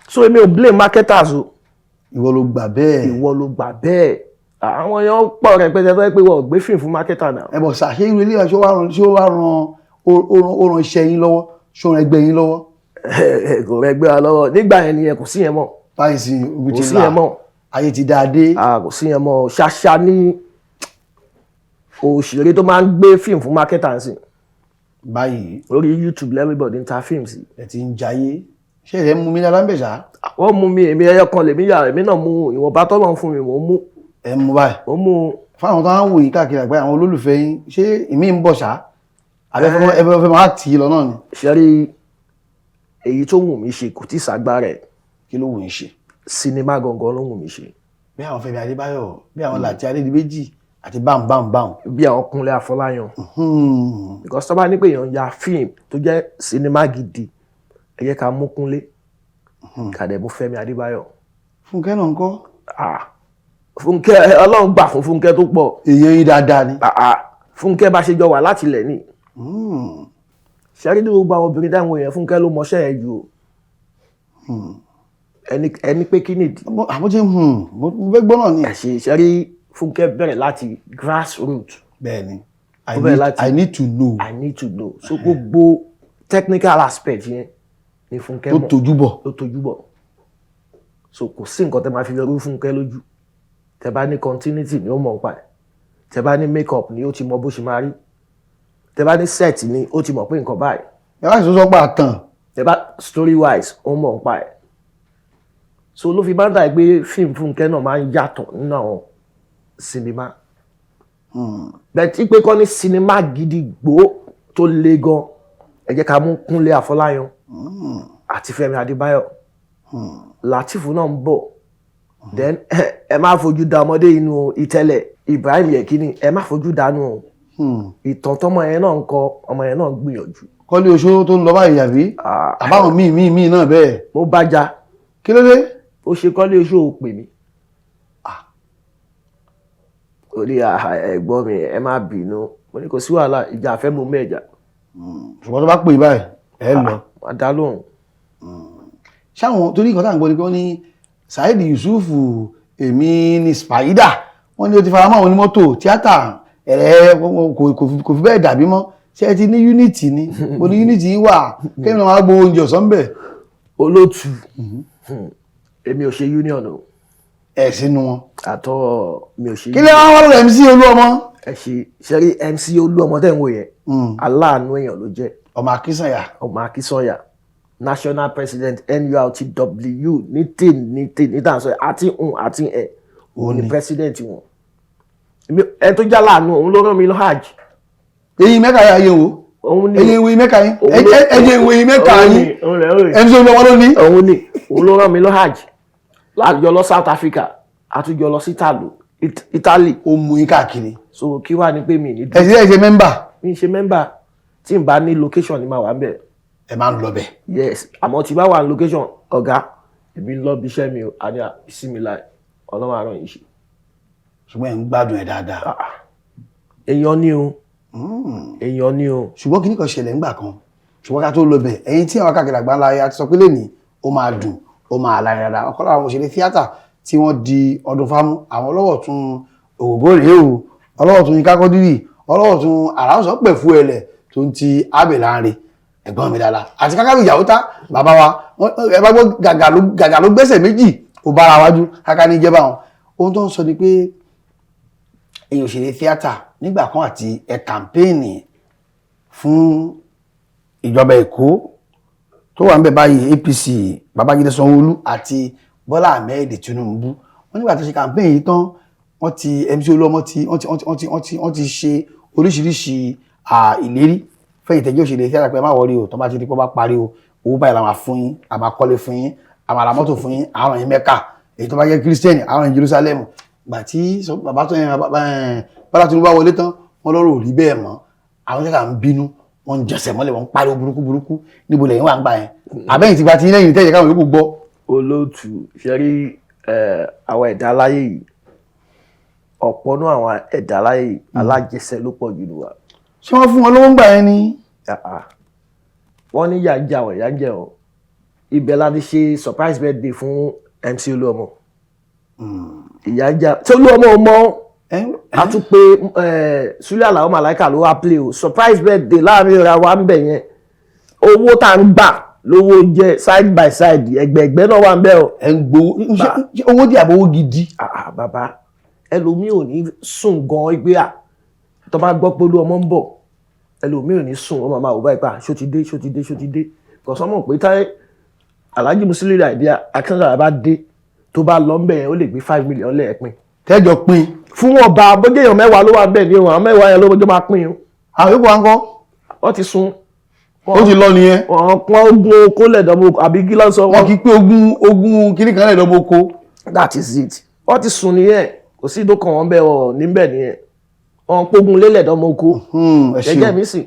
so èmi ò blame marketers o. Ìwọ ló gbà bẹ́ẹ̀. Àwọn èèyàn pọ̀ rẹpẹtẹ tó yẹ pé wọ́n gbé fíìmù fún marketer náà. Ẹ bọ̀ ṣàṣẹ irú ilé ṣé ó wá ran iṣẹ́ yín lọ́wọ́ ṣó ran ẹgbẹ́ yín lọ́wọ́. Kò rẹgbẹ́ wa lọ́wọ́ nígbà yẹn nìyẹn kò sí yẹn mọ́. Báyìí sí ogun ti là ayé ti dáadé. Kò sí yẹn mọ́ ṣáṣá ní òṣèré tó máa ń gbé fíìmù fún marketer sí. Báyìí lórí YouTube everybody ń ta fíìmù sí. Ẹ ti ń jayé ṣé ẹ mú mi lára ń bẹ̀ ṣá. Wọ́n mú mi èmi ẹyọ kan lèmi yà èmi náà mú ìwọ̀nba tọ́lọ̀ fún mi mò ń mú. Ẹ mú báyìí. Mo mú. Fáwọn tó ń wò yín káàkiri àgbáyé àwọn olólùfẹ́ yín ṣé ìmí ń bọ̀ ṣá abẹ́fẹ́ máa tì í lọ náà ni. Ṣẹ́rí èyí tó wù mí ṣe kò tí ì ságbá rẹ̀. Kí ló wù yín ṣe? Sinimá gangan ló wù mí ṣe. Bí àwọn Fẹ́mi Adébáyọ̀ bí àwọn Láti Adédìméjì àti bámbámbám. Bí àwọn Kúnlé Afọláyan. Because tó bá ní pé èèyàn ya fíìmù tó jẹ́ sinimá gidi ẹ jẹ́ ká mú Kúnlé ká dẹ̀ mú Fẹ́mi Adébáyọ̀. Fúnkẹ́ náà ń kọ́. Fúnkẹ́ Ọlọ́run gbà fún Fúnkẹ́ tó pọ̀. Èèyàn yín dáadáa ni. Fúnkẹ́ bá ṣe jọ wà láti ilẹ̀ ni. Ṣẹ́rí ní gbogbo àwọn obìnrin dáhùn èèyàn Fúnkẹ́ ló mọṣẹ́ ẹ̀ jù. Ẹni pé kí nìdí. Àbójẹ́ mo fẹ́ gbọ́ náà ni. Ṣẹ́rí Fúnkẹ́ bẹ̀rẹ̀ láti grassroots. Bẹ́ẹ̀ni I need to know. So gbogbo technical aspect yẹn ni Fúnkẹ́ mọ̀. Ló tojú bọ̀. So kò sí nǹkan tẹ́ máa fi lọ́rú Fúnkẹ́ lójú. Tẹ́ bá ní continuity ni ó mọ̀ nípa ẹ̀. Tẹ́ bá ní make up ni ó ti mọ bó ṣe máa rí. Tẹ́ bá ní set ni ó ti mọ̀ pé nǹkan báyìí. Ẹ bá ṣe sọ pé àtàn. Tẹ́ bá story wise ó mọ̀ nípa ẹ̀. So ló fi máa ń dà pé fíìmù Fúnkẹ́ náà máa ń yàtọ̀ nínú àwọn sinimá. Bẹ́ẹ̀ tí pé kọ́ ní sinimá gidi gbó tó le gan ẹ jẹ́ ká mú Kúnlé Afọláyan àti Fẹ́mi Adébáyọ̀. Latifu náà ń bọ̀. Then ẹ má fojú da ọmọdé inú Itele Ibrahim Yekini ẹ má fojú dànù ìtàn tọmọ yẹn náà ń kọ ọmọ yẹn náà gbìyànjú. Koleoso tó ń lọ báyìí àbí àbáwọn míì náà bẹ́ẹ̀. Mo bá ja. Kí ló dé? Ó ṣe Koleoso ò pè mí. Ó ní ẹ̀gbọ́n mi ẹ má bínú mo ní kò sí wàhálà ìjà àfẹ́ mo mẹ́ẹ̀jà. Ṣùgbọ́n tó bá pè báyìí ẹ lọ. Má dá lóhùn. ṣáwọn torí nǹkan tá à ń gbọ́ ni pé wọ́n ní Saheed Yusuf èmi ni spider wọ́n ní ó ti faramọ́ àwọn onímọ́tò tíátà kò fi bẹ́ẹ̀ dàbí mọ́ ṣé ẹ ti ní unity ni mo ní unity yín wà kẹ́mi náà máa gbowó oúnjẹ ọ̀sán bẹ̀. olótù èmi ò ṣe union o. ẹ sínú wọn. àtọ mi ò ṣe. kí lè wá wọ́n lọ MC Olúọmọ. ẹ ṣe rí MC Olúọmọ tẹ̀ ń wò yẹn aláàánú èèyàn ló jẹ́. ọmọ Akínsànyà. National President NURTW ní tàǹsọ̀ àti òun ni president wọn. ẹ tó já láàánú òun ló rán mi lọ hajj. èyí mẹ́ka yà yẹ wo èyí ìwé mẹ́ka yín ẹ̀jẹ̀ ìwé mẹ́ka yín MC Olúọmọ ló ní. òun ló rán mi lọ hajj láàjọ lọ South Africa àtúnjọ lọ sí Italy. ó mú yín káàkiri. so kí wàá ní pé mi ní. ẹ ṣe mẹ́mbà. mi ṣe mẹ́mbà tí n bá ní location ni màá wà ń bẹ̀. ẹ máa ń lọ bẹ̀. yes àmọ́ tí bá wà ní location ọ̀gá èmi ń lọ bí iṣẹ́ mi àní ìsinmi láì ọlọ́run àárọ̀ yìí ṣe. ṣùgbọ́n ẹ̀ ń gbádùn ẹ̀ dáadáa. èèyàn ni o. èèyàn ni o. ṣùgbọ́n kíní kan ṣẹlẹ̀ ńgbà kan ṣùgbọ́n ká tó lọ bẹ̀ ẹ̀yin tí àwọn káàkiri àgbáńlá ayé àti sọ pé lẹ́nìí ó máa dùn ó máa láyé dáadáa ọ̀kan lára àwọn òṣèré tíátà tí wọ́n di ọdún fámú àwọn ọlọ́wọ̀ tún ògògó rèé o ọlọ́wọ̀ tún Yínká Quadri ọlọ́wọ̀ tún àràǹsọ̀ pẹ̀ fún ẹlẹ̀ tó ń ti Abẹ́ Láńre ẹ̀gbọ́n mi dáadáa àti kákàbí ìyàwó tá bàbá wa ẹ bá gbọ́ gàgà ló gbẹ́sẹ̀ méjì ó bára wájú káká ní jẹ́ báwọn ohun tó ń sọ ni pé èyàn òṣèré tíátà nígbà kan àti ẹ kàmpéènì fún ìjọba Èkó tó wà ń bẹ báyìí APC Babájídé Sanwó-Olú àti Bọ́lá Ahmed Tinubu wọ́n nígbà tó ṣe kàmpéènì yìí tán wọ́n ti MC Olúọmọ wọ́n ti ṣe oríṣiríṣi ìlérí fẹ́yìn tẹ́jọ́ òṣèré tíátà pé má wọrí o tó bá ti di pé bá parí o owó báyìí la máa fún yín a máa kọ́lé fún yín a máa ra mọ́tò fún yín àwọn yín Mẹ́kà èyí tó bá jẹ́ kírísítẹ́nì àwọn yín Jerusalem gbà tí bàbá tó yẹn Bọ́lá Tinubu bá wọlé tán wọ́n lọ́rọ̀ ò rí bẹ́ẹ̀ mọ́ àwọn tíátà ń bínú wọ́n ń jẹsẹ̀ mọ́lẹ̀ wọ́n ń pariwo burúkú níbo lẹ́yìn wà ń gbà yẹn àbẹ́yìn ti gba ti lẹ́yìn tẹ́jẹ̀ káwọn yòókù gbọ́. olóòtú ṣe rí àwọn ẹ̀dá aláyé yìí ọ̀pọ̀ náà àwọn ẹ̀dá aláyé yìí alájẹsẹ̀ ló pọ̀ jù lọ wa. ṣé wọ́n fún wọn lówó ń gbà yẹn ni. wọ́n ní ìyá ń jẹ àwọn ìyá ń jẹ ọ́ ibẹ̀ la ti ṣe surprise birthday fún MC Olúọmọ ìyá ń jẹ tí Olúọmọ mọ a tún pé Súlẹ̀ Àlàó Màláíkà ló wá play o surprise birthday láàrin ra wa ń bẹ̀ yẹn owó tá ń gbà lówó jẹ side by side ẹgbẹ̀ẹ̀gbẹ́ náà wà ń bẹ̀ o. ẹ ń gbowó owó díẹ̀ àbówó gidi. bàbá ẹlòmíì ò ní sùn gan ìgbé tó bá gbọ́ pé Olúọmọ ń bọ̀ ẹlòmíì ò ní sùn wọ́n máa wò báyìí pa ṣó ti dé kọ̀sọ́mọ̀ pé táyé Alhaji Musiliu Àìdíà Akínsànyà bá dé tó bá lọ ń bẹ̀ yẹn ó lè gbé 5 million lẹ́ẹ̀pin. tẹ́jọ pin. fún wọn bá bójú èèyàn 10 ló wà bẹ́ẹ̀ ni àwọn 10 yẹn ló bójú máa pín o. àwọn yòókù wa ń kọ́. wọ́n ti sun. ó ti lọ nìyẹn. wọ́n ogun oko lẹ́dọ̀mọ́ àbí kí ló sọ. wọ́n kì í pé ogun kiri kan lẹ́dọ̀mọ́ oko. that is it. wọ́n ti sun nìyẹn kò sí ìdókàn wọn bẹ́ẹ̀ ọ̀ níbẹ̀ nìyẹn wọ́n pogun lélẹ̀dọ̀mọ́ oko. gẹ́gẹ́ mi sì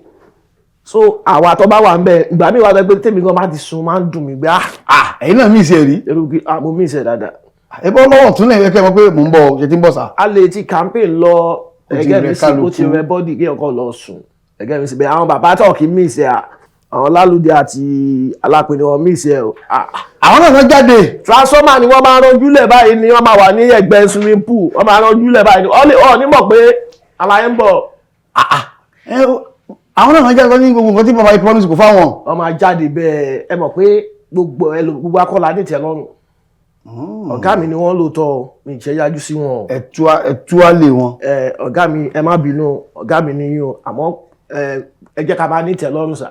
so àwa tó bá wà ń bẹ ìgbà míì wà tó pé tèmi gan bá ti sun máa ń dùn mí gbé ẹ̀yin náà mí ìṣe rí. mo mí ìṣe dáadáa. ẹ bọ́ lọ́wọ́ tún lẹ́yìn kẹ́ mọ̀ pé mò ń bọ̀ ṣe ti ń bọ̀ sá. a lè ti campaign lọ ẹgẹ́ mi sí ó ti rẹ bọ́dì kí ọkọ̀ lọ sùn ẹgẹ́ mi sí bẹ́ẹ̀ àwọn bàbá tó kì í mí ìṣe àwọn Lálùdé àti Alápinni wọn mí ìṣe o. àwọn náà kan jáde. transformer ni wọ́n máa ránjúlẹ̀ báyìí ni wọ́n máa wà ní ẹgbẹ́ swimming pool wọ́n máa ránjúlẹ̀ báyìí ọ̀ ní mọ̀ pé àlàyé ń bọ̀. àwọn náà jáde ní gbogbo nǹkan tí bàbá promise kò fáwọn. wọ́n máa jáde bẹ́ẹ̀ ẹ mọ̀ pé gbogbo akọ́lá ní ìtẹ́ lọ́rùn ọ̀gá mi ni wọ́n lò tọ́ mi ìṣẹ́ yájú sí wọn. ẹ̀tú àlè wọn. ọ̀gá mi ẹ má bínú ọ̀gá mi ni yín o àmọ́ ẹ jẹ́ ká máa ní ìtẹ́ lọ́rùn sà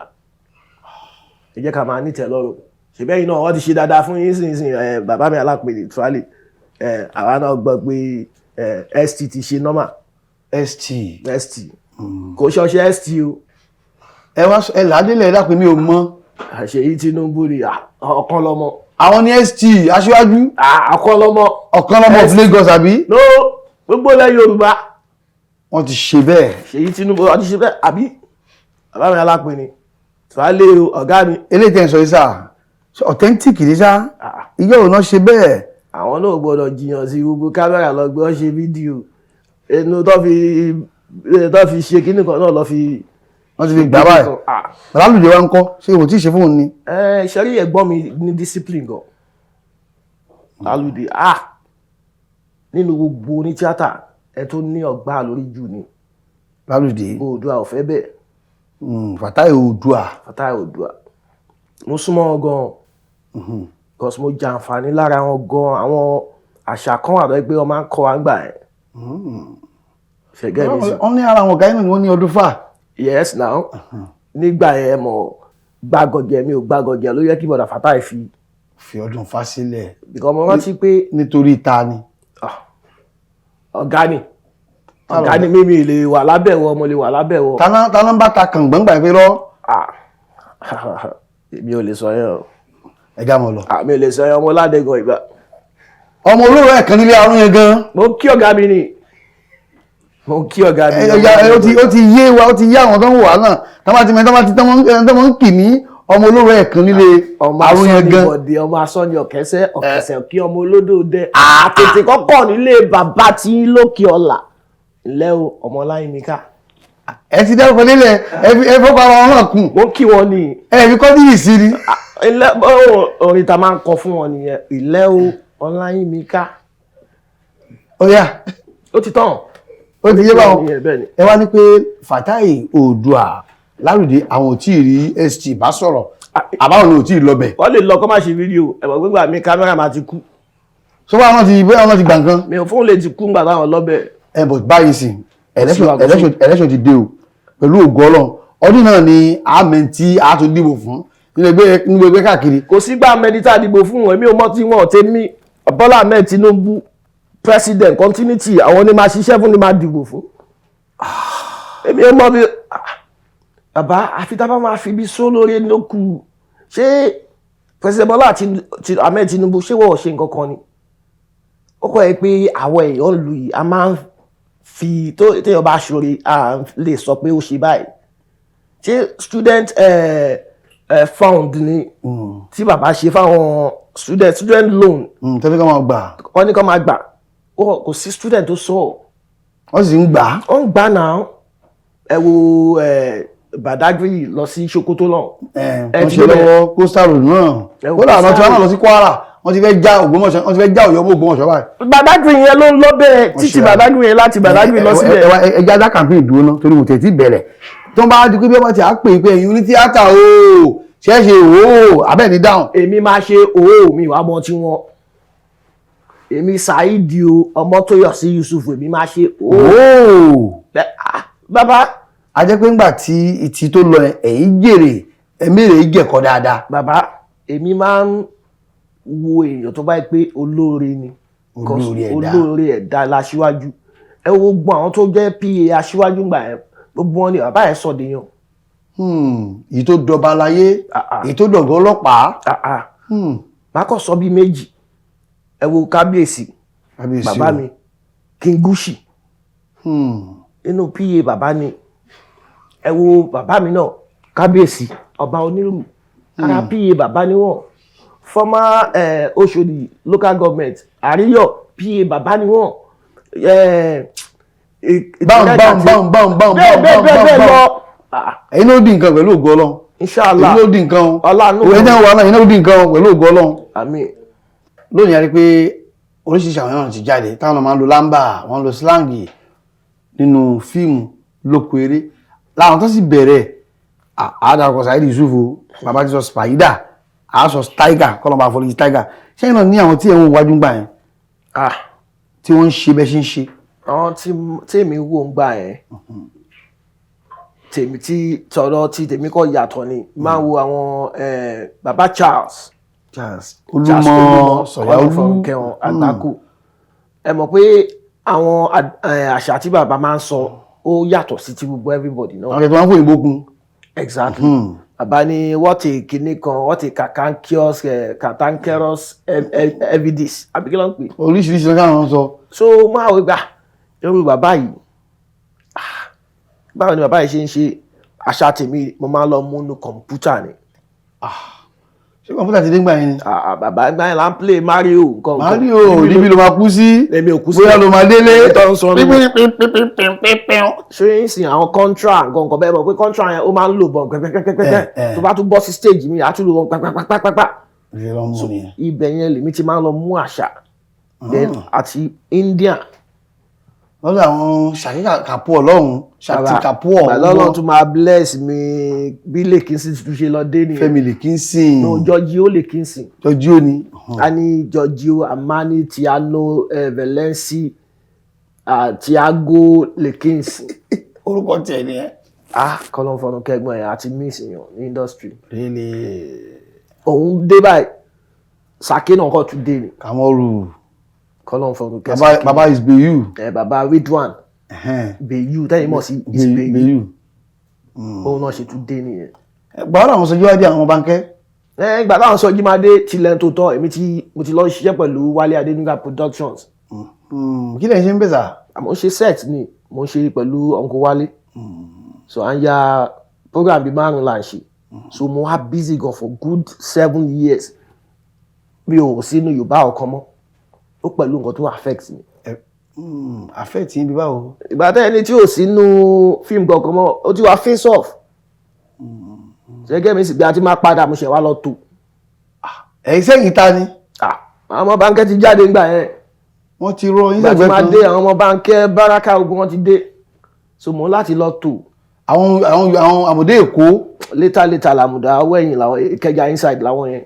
ẹ jẹ́ ká máa ní ìtẹ́ lọ́rùn ṣèbẹ́yìn náà wọ́n ti ṣe dáadáa fún yín sínsìn bàbá mi Alápinni tuwálè àwa náà gbọ́ pé st ti ṣe normal. st kò ṣọṣẹ́ st o. ẹ ládélẹ̀ ẹ dápẹ́ mi ò mọ̀. Àṣeyí Tinubu ni ọ̀kan lọ́mọ. àwọn ní st aṣíwájú. ọ̀kan lọ́mọ of Lagos àbí. no gbogbo ilẹ̀ Yorùbá. wọ́n ti ṣe bẹ́ẹ̀. Ṣèyí Tinubu wọ́n ti ṣe bẹ́ẹ̀ àbí bàbá mi Alápinni tuwálè ọ̀gá mi. eléyìí tẹ̀ ń sọ yìí sá authentic ní sá ìjọ òun náà ṣe bẹ́ẹ̀. àwọn náà gbọ́dọ̀ jiyàn sí gbogbo kámẹ́rà lọ gbé wọ́n ṣe fídíò ẹnu tó fi ṣe kíní kan náà lọ fi wọ́n ti fi gbà báyìí lálùjẹ wa ń kọ́ ṣé ìwò tí ì ṣe fún òun ni. ṣẹ́rí ẹ̀gbọ́n mi ní discipline gan lálùdé nínú gbogbo oní tíátà ẹ tó ní ọgbà lórí jù ni lálùjẹ Oòduà ò fẹ́ bẹ́ẹ̀. Fatai Oòduà. Fatai Oòduà mo súnmọ́ wọn gan because mo jàǹfààní lára wọn gan àwọn àṣà kan wà lọ́wọ́ pé wọ́n máa ń kọ́ wa gbà ẹ̀. ṣẹ̀gẹ́ mi sí. wọ́n ní ara wọn ọ̀gá inú ni wọ́n ní ọdún fà. yes now nígbà yẹn mo gbàgọ̀jẹ̀ mi ò gbàgọ̀jẹ̀ ló yẹ kí bọ̀dà Fatai fi ọdún fà sílẹ̀. because mo rántí pé. nítorí ta ni. ọ̀gá ni mímí lè wà lábẹ́wọ̀ mo lè wà lábẹ́wọ̀. táná ń bá ta kàngbọ́ngbà pé rọ́. mi ò lè sọ yẹn o. ẹja mọ̀ lọ. mi ò lè sọ yẹn ọmọ ládẹ́gàn ìgbà. ọmọ olóró ẹ̀kan nílé arún yẹn gan. mo kí ọ̀gá mi ni. mo kí ọ̀gá mi. ó ti yé wa ó ti yé àwọn tó ń wà náà tọ́mọ́ ń kì ní ọmọ olóró ẹ̀kan nílé arún yẹn gan. ọmọ asọ́ni ọ̀kẹ́sẹ̀ kí ọmọ olódò dẹ. àtètè kọ́kọ́ nílé bàbá tí lókè ọ̀la ilẹ̀ o ọmọ Ọláyímíká. ẹ ti dẹ́kun nílẹ̀ ẹ fọ́pọ̀ àwọn ọmọ kùn. mo kí wọn ni. ẹ fi kọ́ ní ìsírí. orin ta máa ń kọ fún wọn nìyẹn ilẹ̀ o Ọláyímíká. ó yá ó ti tán. ó ti yé báwọn ẹ wá ní pé Fatai Oòduà lárùdé àwọn ò tí ì rí SG bá sọ̀rọ̀ àbáwọn ò tí ì lọ bẹ̀. wọ́n lè lọ kọ́ máa ṣe fídíò ẹ̀wọ̀n gbígbà mi kámẹ́rà máa ti kú. sọ wá wọn ti gbà nǹkan. mi ò fóun lè ti kú nígbà táwọn lọ́bẹ̀. But báyìí sì election ti dé o pẹ̀lú ògo Ọlọ́run ọdún náà ni àmì tí a tún dìbò fún nínú ẹgbẹ́ káàkiri. kò sígbà mẹ́dítà dìbò fún wọn èmi ò mọ̀ tí wọ́n tèmi Bọ́lá Ahmed Tinubu president continuity àwọn ni máa ṣiṣẹ́ fún ni máa dìbò fún. èmi ò mọ̀ bí bàbá àfi tá a bá máa fi bí só lórí lókù ṣé president Bọ́lá Ahmed Tinubu ṣé wọ́n ṣe nǹkan kan ni. ó kọ́ ẹ pé àwọn èèyàn lu yìí a máa ń fi téèyàn bá ṣoore a lè sọ pé ó ṣe báyìí ṣé student fund ni tí bàbá ṣe fáwọn student loan. tẹ́lẹ̀ ká máa gbà. wọ́n ní ká máa gbà kò sí student tó sọ. wọ́n sì ń gbà. wọ́n ń gbà náà ẹ wo Badagry lọ sí Sokoto náà. wọ́n ṣe lọ́wọ́ coastal road náà kódà àwọn tí wọ́n náà lọ sí Kwara wọ́n ti fẹ́ já Ògbómọ̀ṣọ́ wọ́n ti fẹ́ já Ọ̀yọ́ mọ́ Ògbómọ̀ṣọ́ báyìí. Badagry yẹn ló ń lọ bẹ́ẹ̀ títí Badagry yẹn láti Badagry lọ síbẹ̀. ẹja dá campaign dúró náà torí mo tẹ̀ tí bẹ̀rẹ̀ tó ń bá di pé bí wọ́n ti à pè é pé ẹ̀yin ní tíátà o ṣẹ́ṣe o abẹ́ ní dáhùn. èmi máa ṣe o mi wàá mọ tí wọn èmi Saheed ọmọ tó yọ sí Yusuf èmi máa ṣe o. bàbá. a jẹ́ pé ńgbà tí ìtì tó lọ ẹ̀yìn jèrè ẹ̀mí rẹ̀ jẹ̀kọ́ dáadáa. bàbá èmi máa ń wo èèyàn tó bá yẹ pé olóore ni olóore ẹ̀dá láṣíwájú ẹ wo gbọ́n àwọn tó jẹ́ PA aṣíwájú gbà ẹ gbogbo wọn ni bàbá ẹ sọ dèèyàn. èyí tó dọba láyé èyí tó dọ̀gọ́ ọlọ́pàá. má kàn sọ bí méjì ẹ wo kábíyèsí bàbá mi King Gushi inú PA bàbá ni ẹ wo bàbá mi náà kábíyèsí ọba onírù ara PA bàbá ni wọn former Oṣòdì local government Àríyọ̀ PA bàbá ni wọn. bẹ́ẹ̀ lọ. ẹ̀yin ló di nǹkan pẹ̀lú ògo Ọlọ́run. Inshallah ẹ̀yin ló di nǹkan ọlànà òwe náà wà náà ẹ̀yin ló di nǹkan pẹ̀lú ògo Ọlọ́run. àmín. lónìí a rí pé oríṣiríṣi àwọn èèyàn ti jáde táwọn máa ń lo lámbà wọ́n lo slangi nínú fíìmù lóko eré láwọn tó sì bẹ̀rẹ̀ àádọ́kọ̀ Saheed Yusuf bàbá ti sọ Spider àásọ tiger kọ́lọ́mbà àfọlẹ́jì tiger ṣẹ́yìn náà ní àwọn tí ẹ̀wọ̀n wájú ń gbà yẹn tí wọ́n ń ṣe bẹ́ẹ̀ ṣe ń ṣe. àwọn tí èmi wò ń gbà yẹn tèmi tí tọ̀dọ̀ tí tèmi kọ́ yàtọ̀ ni máa wo àwọn baba Charles Olúmọ Sọ̀yàolú kẹwọn Àgbákò ẹ mọ̀ pé àwọn àṣà tí bàbá máa ń sọ ó yàtọ̀ sí ti gbogbo everybody náà. àwọn ètò wọn fún ìbò kun. exactly bàbá ni what a kìnnì kan what a cantankerous evidence àbí kí ló ń pè. oríṣiríṣi ló káwọn sọ. so máa wí gbà irú bàbá yìí báwo ni bàbá yìí ṣe ń ṣe àṣà tèmi mo máa ń lọ múnú kọ̀ǹpútà ni. ṣé kọ̀ǹpútà ti dé gbà yẹn ni. bàbá gbà yẹn là ń play Mario nǹkan. Mario níbi ló máa kú sí. èmi ò kú sí. bóyá ló máa délé. ṣé yín sìn àwọn contra nǹkan bẹ́ẹ̀ mọ̀ pé contra yẹn ó máa ń lò bọ̀ pẹ́pẹ́pẹ́pẹ́ tó bá tún bọ́ sí stage mi àá tún lò bọ̀ pẹ́pẹ́pẹ́pẹ́. ibẹ̀ yẹn lèmi ti máa ń lọ mú àṣà àti India. lọ́dọ̀ àwọn ṣàkíkà kàpọ̀ ọlọ́run ṣàtì kàpọ̀ ọ̀hún. lọ́lọ́run tún máa bless mi bí Lèkínsìn tún ṣe lọ dé nìyẹn. Fẹ́mi Lèkínsìn. no Giorgio Lèkínsìn. Giorgio ni. a ní Giorgio Armani Tiano Valenci Thiago Lèkínsìn. orúkọ tiẹ̀ ni ẹ́. kọ́lọ́ fọnù kẹgbọ́n ẹ̀ àti miss èèyàn ní industry. òun dé báyìí Sake náà kọ́ tún dé ni. Kamoru. kọ́lọ́ fọnù kẹsàn-án. baba is Beyu. baba Ridwan. Beyu tẹ́yìn mọ̀ sí is Beyu. òun náà ṣe tún dé nìyẹn. gbàdúrà àwọn sọjí wá dé àwọn bánkẹ́. ìgbà táwọn sọjí máa dé tilẹ̀ tó tọ́ èmi mo ti lọ ṣiṣẹ́ pẹ̀lú Wálé Adéníga Productions. kí lẹ́yìn ṣe ń bẹ̀sà. mo ṣe set ni mo ṣe pẹ̀lú Uncle Wálé. so à ń ya program bíi 5 là ń ṣe. so mo wá busy gan for good 7 years. mi ò sínú Yorùbá ọkàn mọ́ ó pẹ̀lú nǹkan tó affect mi. affect yín bí báwo. ìgbà tẹ́ ẹni tí ò sínú fíìmù kankan mọ́ ó ti wá face off. ṣẹ́gẹ́ mi sì bí a ti máa padà mo ṣe wá lọ tó. ẹ̀yin sẹ́yìn ta ni. àwọn ọmọ báńkẹ́ ti jáde ńgbà yẹn. wọ́n ti rọ yín lẹ́gbẹ̀ẹ́ kan. ìgbà tí máa dé àwọn ọmọ báńkẹ́ Báràkà ogun wọn ti dé. so mo láti lọ tó. àwọn àmùdé Èkó. létà làmùdá wẹ̀yìn làwọn Ìkẹjà inside làwọn yẹn.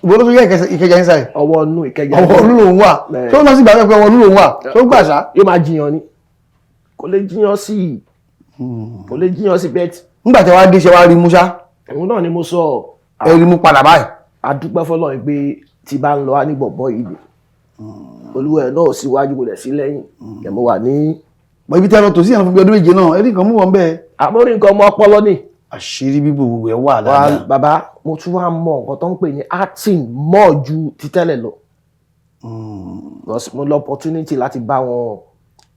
ìbọn tó fi yẹ Ìkẹjà inside. ọwọ́ inú Ìkẹjà. ọwọ́ inú lòun wà. tó ń lọ sí ìgbà pé ọwọ́ inú lòun wà. tó gbà sá. yóò máa jiyàn ni. kò lè jiyàn sí bẹ́ẹ̀tì. nígbà tí wàá dé ṣe wàá rí mú ṣá. òun náà ni mo sọ. ẹ rí mú padà báyìí. a dúpẹ́ fọlọ́run pé tí bá ń lọ á ní bọ̀bọ̀ yìí ni. olúwa ẹ̀ náà síwájú kò lẹ̀ sí lẹ́yìn. ẹ̀mọ́ wà ní. ibi tí a lọ tò sí àwọn fún bí ọdún méje náà ẹ rí nǹkan mú wọn bẹ́ẹ̀. àmórí nǹkan ọmọ ọpọlọ ni. àṣírí bíbò gbogbo ẹ wà dáadáa. bàbá mo tún wá mọ nǹkan tó ń pè ní acting mọ́ ju ti tẹ́lẹ̀ lọ. mo lọ opportunity láti bá wọn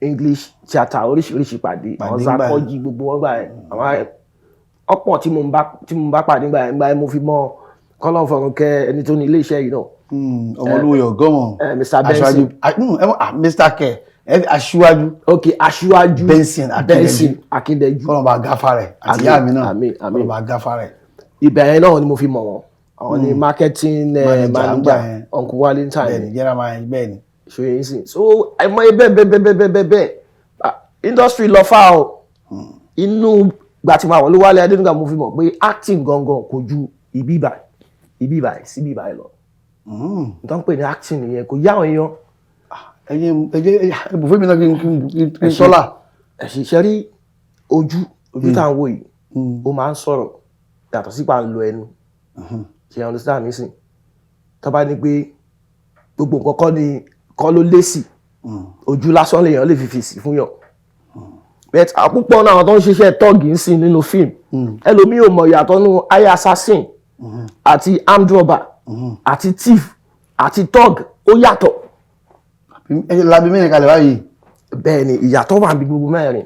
English theatre oríṣiríṣi pàdé àwọn Zakọjí gbogbo wọn gbà ẹ àwọn ọ̀pọ̀ tí mo ń bá pàdé gbà ẹ mo fi mọ kọ́lọ́ fọ̀rùn kẹ ẹni tó ní ilé iṣẹ́ yìí náà. ọmọlúwo ọgọ́mọ̀ Mr. Benson Mr. Kẹ aṣíwájú. ok aṣíwájú Benson Akíndẹ́jú kọ́nà bá gáfà rẹ̀ àti ìyá mi náà kọ́nà bá gáfà rẹ̀. ibẹ̀ yẹn náà ni mo fi mọ̀ wọ́n àwọn ni marketing manager Uncle Wálé time. bẹ́ẹ̀ni general manager bẹ́ẹ̀ni. ṣe yín sìn so àìmọye bẹ́ẹ̀ industry lọ fà o inú gbà tí mo àwọn Wálé Adéníga mo fi mọ̀ pé acting gangan kò ju ibi báyìí sí ibi báyìí lọ. nítorí ń pè ní acting nìyẹn kò yá àwọn èèyàn. ẹbùfẹ́ mi náà kí n sọ́là. ẹ̀ṣiṣẹ́ rí ojú tá à ń wò yìí ó máa ń sọ̀rọ̀ yàtọ̀ sípa ń lo ẹnu ṣe understand mi sìn tó bá ní pé gbogbo nǹkan kọ́ ló lésì ojú lásán lèèyàn lè fi fèsì fún yàn but àpúpọ̀ náà tó ń ṣiṣẹ́ tọ́ọ̀gì ń sìn nínú fíìmù ẹlòmíì ò mọ̀ ìyàtọ̀ nínú eye assassin àti armed robber àti thief àti thug ó yàtọ̀. labi mẹ́rin kalẹ̀ báyìí. bẹ́ẹ̀ ni ìyàtọ̀ wà bí gbogbo mẹ́rin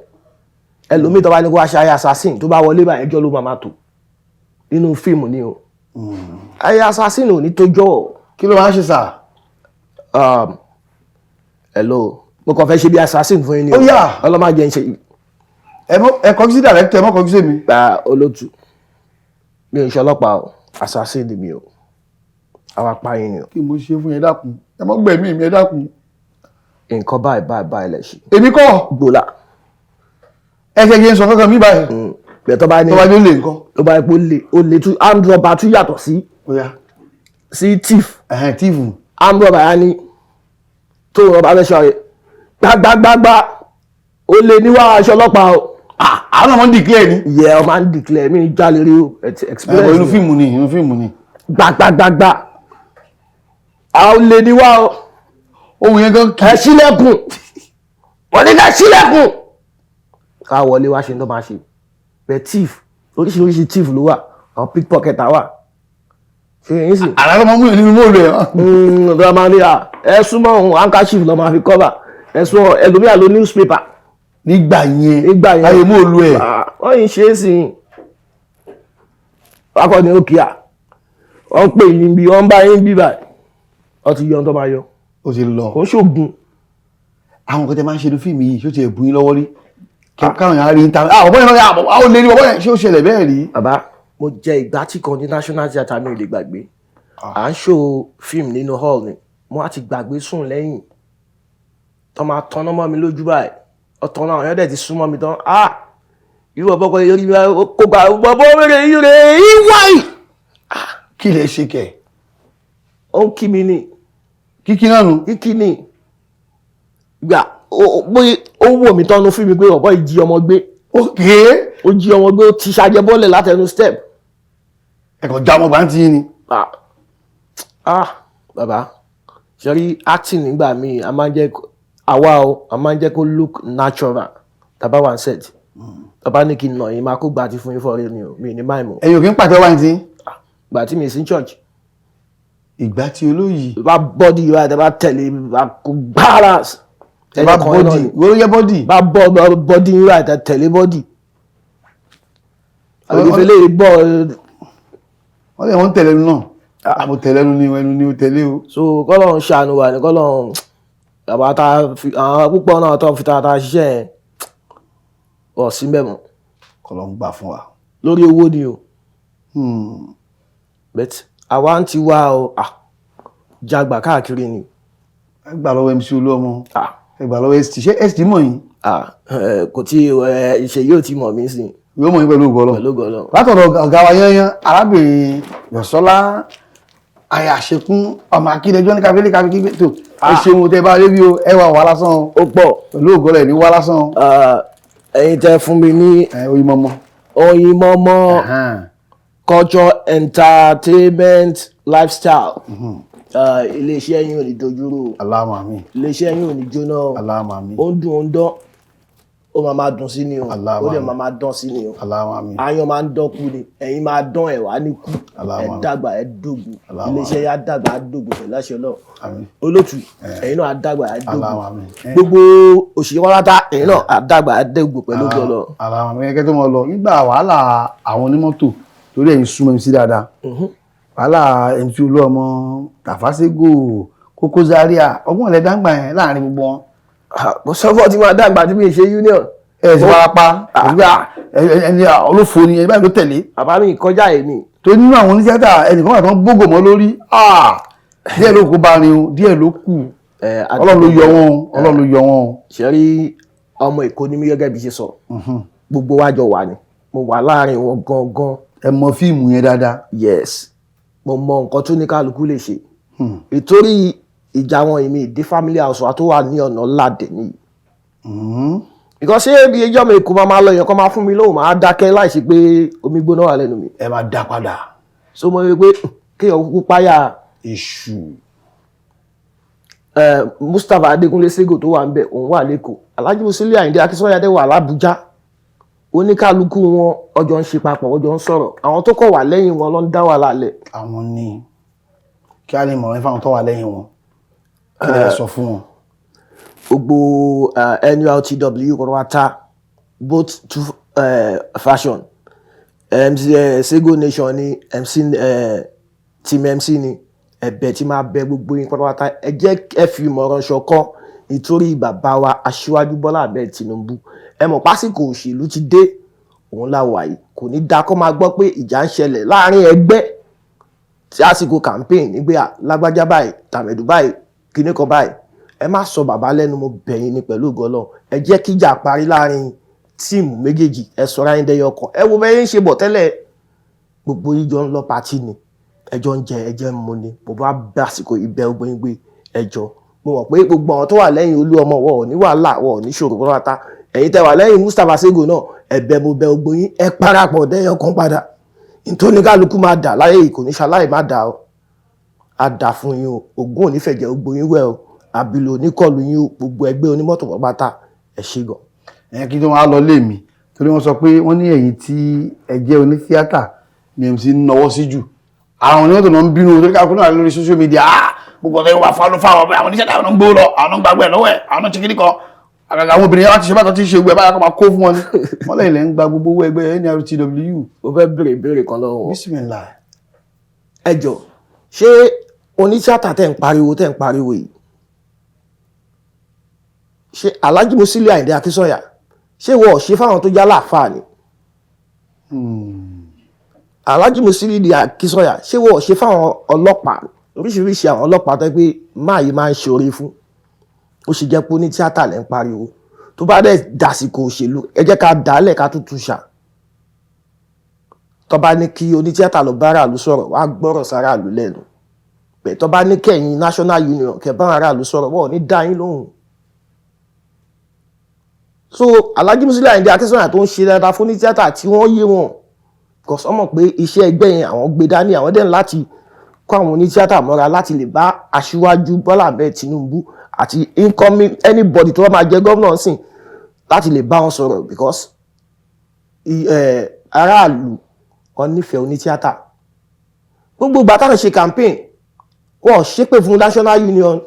ẹlòmíì tó bá ní kó wá ṣe eye assassin tó bá wọlé báyìí ẹjọ́ ló máa tò nínú fíìmù ni o eye assassin ò ní tó jọ́. kí ló máa ń ṣe sà. hello mo kàn fẹ́ ṣe bí assassin fún yín ni o. ó yà ọlọ́mọ jẹ́ ń ṣe yìí. ẹ kọjú sí director ẹ mọ́ kọjú sí mi. gba olótù mi ò ń ṣe ọlọ́pàá o assassin ni mi o àwa apáyín ni o. kí mo ṣe fún yẹn dákun ẹ mọ́ gbẹ̀mí mi ẹ dákun. nǹkan báyìí lẹ̀ ṣe. èmi kọ́. gbòòlà. ẹ ṣe kí n sọ kankan mi báyìí. bẹ́ẹ̀ tó bá ní ó lè nǹkan. tó bá ní pé ó lè tún armed robber tún yàtọ̀ sí thief. thief. armed robber yá ní tó rọba fẹ́ ṣọ́ rẹ̀ gbàgbàgbàgbà ó lè níwá aṣọ ọlọ́pàá o. àwọn ọmọ ń declare ni. yẹ ọ máa ń declare mi jalè rí o experience. inú fíìmù ni. gbàgbàgbàgbà ó lè níwá o. ohun yẹn gan. ẹ ṣílẹ̀kùn wọ́n ní ká ṣílẹ̀kùn. ká wọlé wá ṣe ń tó máa ṣe bẹ́ẹ̀ thief oríṣiríṣi thief ló wà àwọn pickpocketer wà. ṣe yín sì. àlọ́ máa mú ìlú mọ́ọ̀lù ẹ̀. ọ̀dọ́ máa ní ẹ súnmọ́ ohun handkerchief lọ́ máa fi cover ẹ̀sùn ẹlòmíà ló newspaper. nígbà yẹn láyé mọ́ọ̀lù ẹ̀. wọ́n yìí ṣe é sí i. wákọ̀ ní òkè wọ́n pè yín bí wọ́n bá yín bí báyìí wọ́n ti yọ ohun tó máa yọ. ó ti lọ. kò ń ṣoògùn. àwọn kan tẹ máa ń ṣe ní fíìmù yìí ṣó ti ẹ̀bùn yín lọ́wọ́ rí káwọn yàrá rí ń ta ọ̀bọ̀n yẹn náà àwọn olè ní ọ̀bọ̀n yẹn ṣé ó ṣẹlẹ̀ bẹ́ẹ̀ rí. bàbá mo jẹ ìgbà tí kan ní national theatre mi ò lè gbàgbé à ń ṣó fíìmù nínú hall ni mo á ti gbàgbé sùn lẹ́yìn tó máa tọ́nà mọ́ mi lójú báyìí ọ̀tọ̀ náà ọ̀yọ́ dẹ̀ ti súnmọ́ mi tán irú ọ̀bọ̀kọ̀ yorí kó gba bọ́bọ́ rẹ̀ rẹ̀ ìwáì. kí lè ṣe kẹ̀. ó ń kí mi ní. kíkí náà nù. kíkí ní. gbà ó wò mí tán ló fi mi pé ọ̀bọ̀ yìí jí ọmọ gbé. ó jí ọmọ gbé ó ti ṣàjẹ bọ́ọ̀lẹ̀ látẹnu step. ẹ̀kọ́ já ọmọ gbà ń tí ni. bàbá ṣe rí acting nígbà míì a máa ń jẹ́ kó look natural tàbá wà ń set tàbá ní kí n nà yín máa kó gbà tí fún yín fọ́ọ̀rẹ́ ni o mi ní máì mọ̀. ẹ̀yin ò kí ń pàtẹ́ wáyé tí. gbà tí mi sí church. ìgbà tí olóyìí. bá bọ́dì yìí wáyé tàbá tẹ̀lé kó balance. bá bọ́dì wọ́n yẹ bọ́dì. bá bọ́dì yìí wáyé tẹ̀lé bọ́dì. àlùfẹ́lẹ́ bọ́. wọ́n lè wọ́n tẹ̀lé nu náà. àmọ́ tẹ̀lé nu ni ẹnu ni ó tẹ̀lé o. so kọ́lọ́run ṣàánú wa ni kọ́lọ́run bàbá àwọn púpọ̀ náà tó fi tata ṣiṣẹ́ yẹn ọ̀ sí mẹ́mọ̀. kọ́lọ́run gbà fún wa. lórí owó ni o. bet àwa ń ti wá o jàgbà káàkiri ni. ẹ gbà lọ́wọ́ MC Olúọmọ. ẹ gbà lọ́wọ́ ST ṣé ST mọ̀ yín. kò tí ìṣe yóò ti mọ̀ mí sí. yóò mọ̀ yín pẹ̀lú ògbọ́lọ̀. pẹ̀lú ògbọ́lọ̀. látọ̀dọ̀ ọ̀gá wa yányán arábìnrin Yọ̀sọ́lá àyàṣekún ọmọ akíndẹjọ́ ní káfílẹ̀ káfílẹ̀ tó ẹ ṣeun tẹ bá rí bí o ẹ wà wà lásán o. ó pọ̀. pẹ̀lú ògbọ́lọ̀ ẹ̀ ní wà lásán o. ẹ̀yin tẹ fún mi ní. Oyinmomo culture entertainment lifestyle. iléeṣẹ́ yín ò ní dojúrò. Allahumma amin. iléeṣẹ́ yín ò ní jóná. Allahumma amin. ó ń dùn ó ń dán ó máa dùn sí ni o. Allahumma ó dẹ̀ máa dán sí ni o. Allahumma amin. ayan máa ń dán kú ni ẹ̀yin máa dán ẹ̀ wá ní kú. ẹ dàgbà ẹ dògùn. iléeṣẹ́ yá dàgbà á dògùn pẹ̀lú àṣẹ náà. olótù ẹ̀yin náà á dàgbà á dògùn. gbogbo òṣèré wọn látà ẹ̀yin náà á dàgbà á dògùn pẹ̀lú gbọ́dọ̀. Allahumma amin kẹ́kẹ́ tó mọ lọ nígbà wàhálà àwọn onímọ́tò torí ẹ̀yin súnmọ́ MC dáadáa. wàhálà MC Olúọmọ Tàfáségò Kókó Zaria ọgbọ́n ilẹ̀ dáńgbà yẹn láàrin gbogbo wọn. mo sọ fún ọ tí máa dàgbà tí mi ṣe union. ẹ ti fara pa ẹni olófo ni ẹni báyìí ló tẹ̀lé. bàbá mi kọjá ẹ̀ ni. tó nínú àwọn oníṣẹ́ta ẹnìkan wà tó ń gbógò mọ́ lórí díẹ̀ ló kó bá rin o díẹ̀ ló kù Ọlọ́run ló yọ wọn o Ọlọ́run ló yọ wọn o. ṣe rí ọmọ Èkó ní mi gẹ́gẹ́ bí ṣe sọ gbogbo wa jọ wà ní mo wà láàrin wọn gangan. ẹ mọ fíìmù yẹn dáadáa. yes mo mọ nǹkan tó ní kálukú lè ṣe. ìtorí ìjà wọn èmi ìdí family house wa tó wà ní ọ̀nà ládẹ̀ nìyí. because ṣé bí ẹjọ́ mi Èkó máa lọ yẹn kọ́ máa fún mi lóhùn máa dákẹ́ láìsí pé omi gbóná wà lẹ́nu mi. ẹ máa dá padà. so mo rí pé kéèyàn kúkú páyà èṣù. Mustapha Adékúnlé Ségò tó wà ń bẹ̀ òun wà lẹ́kọ̀ọ́ Alhaji Musili Àyìndé Akínsọ́yàdé wà l'Ábùjá oníkálukú wọn ọjọ́ ń ṣe papọ̀ ọjọ́ ń sọ̀rọ̀ àwọn tó kọ̀ wà lẹ́yìn wọn ló ń dá wà lálẹ́. àwọn ní kí á lè mọ̀ nípa àwọn tó wà lẹ́yìn wọn kí lè sọ fún wọn. gbogbo NURTW kọ̀rọ̀wátá both to fashion Ségò nation ni team MC ni ẹ̀bẹ̀ tí máa bẹ gbogbo yín kọ̀rọ̀wátá ẹ jẹ́ ẹ fi ìmọ̀ràn ṣọ̀kan nítorí bàbá wa Aṣíwájú Bọ́lá Ahmed Tinubu ẹ mọ̀ pásìkò òṣèlú ti dé òun láwà yìí kò ní dá kó máa gbọ́ pé ìjà ń ṣẹlẹ̀ láàrin ẹgbẹ́ tí àsìkò campaign nígbà lágbájá báyìí tàmẹ̀dù báyìí kíní kan báyìí ẹ má sọ bàbá lẹ́nu mo bẹ̀yìn ni pẹ̀lú ògọ́lọ́ ẹ jẹ́ kíjà parí láàrin tíìmù méjèèjì ẹ sọ̀rọ̀ ayé dẹyọ kan ẹ wo bẹ́ẹ̀ ń ṣe bọ̀ tẹ́lẹ̀ gbogbo yín jọ ń lọ pàtí ni ẹjọ́ ń jẹ ẹjẹ́ ń mu ni mo bá bẹ àsìkò ìbẹ́ ogbóyin gbé ẹjọ́ mo mọ̀ pé gbogbo àwọn tó wà lẹ́yìn Olúọmọ wọ̀ ò ní wàhálà wọ̀ ò ní ṣòro pátá ẹ̀yin tẹ́ wà lẹ́yìn Mustapha Ségò náà ẹ̀bẹ̀ mo bẹ̀ gbogbo yín ẹ parapọ̀ dẹ́yọ kan padà nítorí kálukú máa dà láyé yìí kò ní ṣaláì má dà o á dà fún yín o ògùn ò ní fẹ̀jẹ̀ gbogbo yín wẹ̀ o àbìlò oníkọlù yín o gbogbo ẹgbẹ́ onímọ́tò pátá ẹ ṣé gan. ẹ̀yìn kí tó máa lọ lé mi torí wọ́n sọ pé wọ́n ní ẹ̀yin tí ẹ jẹ́ onítíátà ni MC ń nawọ́ sí jù àwọn onímọ́tò náà ń bínú torí káàkiri náà lórí social media gbogbo ọ̀dọ́ wà fáwọn àwọn oníṣẹ́ àwọn ń gbó lọ àwọn ń gbàgbẹ́ lọ́wọ́ ẹ̀ àwọn ti kiri kan àgàgà àwọn obìnrin láti ṣe bá ti ṣe gbẹ báyà kó máa kó fún wọn ni wọ́n lẹ́yìn lẹ́ ń gba gbogbo owó ẹgbẹ́ NURTW. ó fẹ́ béèrè ìbéèrè kan lọ́wọ́ wọn. Bismillah. ẹjọ́ ṣé onítíátà tẹ́ ń pariwo yìí ṣé Alhaji Musili Ayinde Akínsọ́yà ṣé wọ́n ṣe fáwọn tó já láàfáà ni Alhaji Musili Akínsọ́yà ṣé wọ́n ṣe fáwọn ọlọ́pàá oríṣiríṣi àwọn ọlọ́pàá tó pé máa ń ṣe oore fún ó sì jẹ́ pé onítíátà lẹ́ ń pariwo tó bá dẹ̀ dàsìkò òṣèlú ẹ jẹ́ ká dálẹ̀ ká tútù ṣà tó bá ní kí onítíátà lọ bá aráàlú sọ̀rọ̀ wá gbọ́rọ̀ sáráàlú lẹ́nu bẹ́ẹ̀ tó bá ní kẹ́yìn National Union kẹ́ bá aráàlú sọ̀rọ̀ wọ́n ní dá yín lóhùn. So Alhaji Musili Ayinde Akínsọ́yà tó ń ṣe dáadáa fún onítíátà tí wọ́n yé wọn kò sọ́mọ̀ pé iṣẹ́ ẹgbẹ́ yẹn àwọn gbé dání àwọn dẹ̀ láti kó àwọn onítíátà mọ́ra láti lè bá aṣíwájú Bọ́lá Ahmed Tinubu àti incoming anybody tó bá máa jẹ gómìnà sìn láti lè bá wọn sọ̀rọ̀ because aráàlú wọn nífẹ̀ẹ́ onítíátà gbogbo ìgbà táwọn ṣe campaign wọ́n ṣépè fún National Union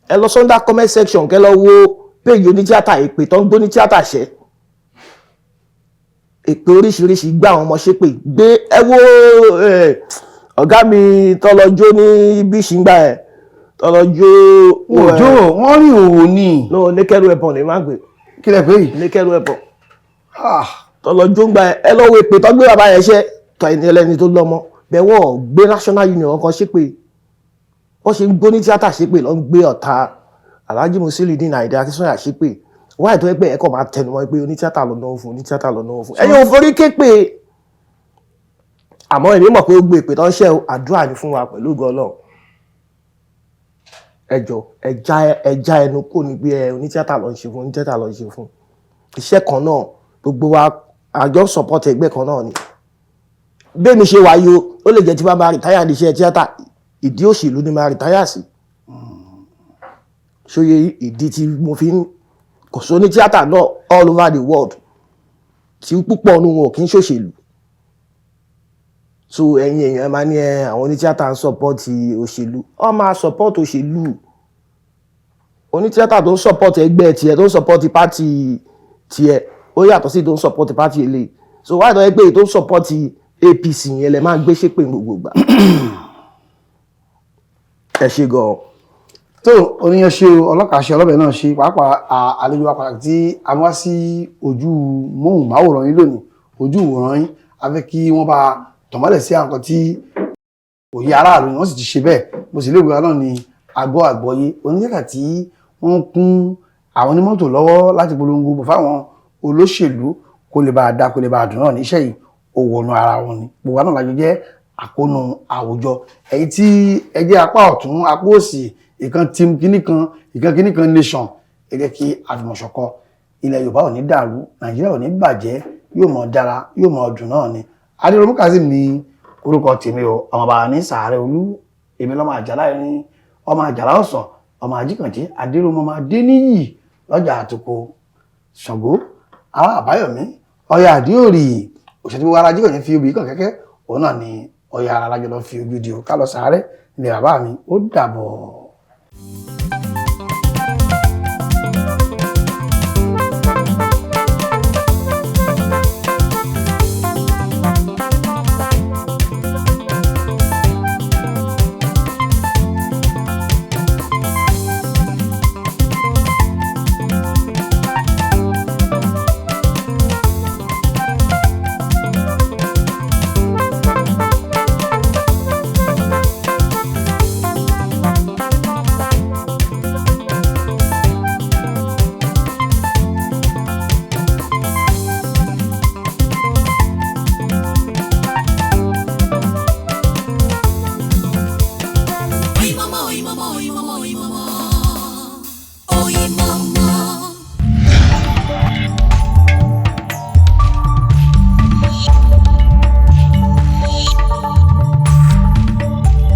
ẹ lọ sunday comment section kẹ́ lọ wo péjì onítíátà èpè tó ń gbó onítíátà ṣẹ́ èpè oríṣiríṣi gbá àwọn ọmọ ṣépè gbé ẹ wo ọ̀gá mi tọ́lọ́jọ́ ní bíṣìngbà ẹ̀ tọ́lọ́jọ́ òjò wọ́n rí òwò ní no naked weapon ní máa gbé kí lẹ pé yìí naked weapon tọ́lọ́jọ́ ń gba ẹ lọ́wọ́ èpè tó gbé bàbá yẹn ṣẹ́ tọ́ ẹni ẹlẹ́ni tó lọ́mọ bẹ́ẹ̀ wọ́n gbé National Union kan ṣépè wọ́n ṣe ń gbó ní tíátà ṣépè lọ́n gbé ọ̀tá Alhaji Musili Ayinde Akínsọ́yà ṣépè wọ́n àìtọ́ ẹgbẹ́ ẹ̀kọ́ máa tẹnu wọn pé onítíátà lọ náà fún onítíátà lọ náà fún ẹ̀yin ò forí képe àmọ́ èmi mọ̀ pé ó gbé ìpè tó ń ṣe àdúrà ní fún wa pẹ̀lú ògo Ọlọ́run ẹjọ́ ẹja ẹnu kò ní pé onítíátà lọ ń ṣe fún onítíátà lọ ń ṣe fún iṣẹ́ kan náà gbogbo wa àjọ support ẹgbẹ́ kan náà ni bẹ́ẹ̀ mi ṣe wáyé ó lè jẹ́ tí bá máa rìtáyà ní iṣẹ́ tíátà ìdí òṣèlú ni máa rìtáyà sí ṣóyè ìdí tí mo fi ń kò sí ní tíátà náà all over the world tí púpọ̀ nínú wọn kì í ṣòṣèlú so ẹ̀yin èèyàn máa ní àwọn onítíátà ń sọpọ́ọ̀tì òṣèlú wọ́n máa sọpọ́ọ̀tì òṣèlú onítíátà tó ń sọpọ́ọ̀tì ẹgbẹ́ tiẹ̀ tó ń sọpọ́ọ̀tì pátì tiẹ̀ ó yàtọ̀ sí tó ń sọpọ́ọ̀tì pátì eléyìí so wáyé tó yẹ pé tó ń sọpọ́ọ̀tì APC yẹn lẹ máa gbé ṣépè gbogbo gbà ẹ ṣe gan-an. tó oníyan ṣe ọlọ́kàá ṣe ọlọ́bẹ̀ náà ṣe pàápàá àlejò wa pàtàkì tí a mú wá sí ojú móhùnmáwòrán yín lónìí ojú ìwòran yín a fẹ́ kí wọ́n bá tọ̀mọ́lẹ̀ sí àwọn kan tí òye aráàlú ni wọ́n sì ti ṣe bẹ́ẹ̀ mo sì léwu náà ni àgbọ́ àgbọ́yé oníyàtà tí wọ́n kún àwọn onímọ́tò lọ́wọ́ láti polongo bò fáwọn olóṣèlú kó lè bá a dá kó lè bá a dùn náà níṣẹ́ yìí ó wọnú ara wọn ni gbogbo àwọn àlàjò jẹ́ àkóónú àwùjọ èyí tí ẹ jẹ́ apá ọ̀tún apá òsì ìkan team kíní kan nation ẹ jẹ́ kí àfìmọ̀ṣọ̀kọ ilẹ̀ Yorùbá ò ní dàrú Nàìjíríà ò ní bàjẹ́ yóò mọ̀ dára yóò mọ̀ dùn náà ni Adéròmú Kazeem ní orúkọ tèmi o ọmọ bàbá ní sàárẹ̀ olú èmi lọ́mọ àjàlá ẹni ọmọ àjàlá ọ̀sán ọmọ àjíkànjẹ́ Adéròmú ọmọ adéníyì lọ́jà àtòkò Ṣàngó àwọn àbáyọ̀mí ọya àdíòrì òṣèlú gbogbo ara jíkànjẹ́ fi obì kàn kẹ́kẹ́ òun náà ni ọya ara lájọ lọ fi ojú di o ká lọ sàárẹ̀ ilẹ̀ bàbá mi ó dàbọ̀.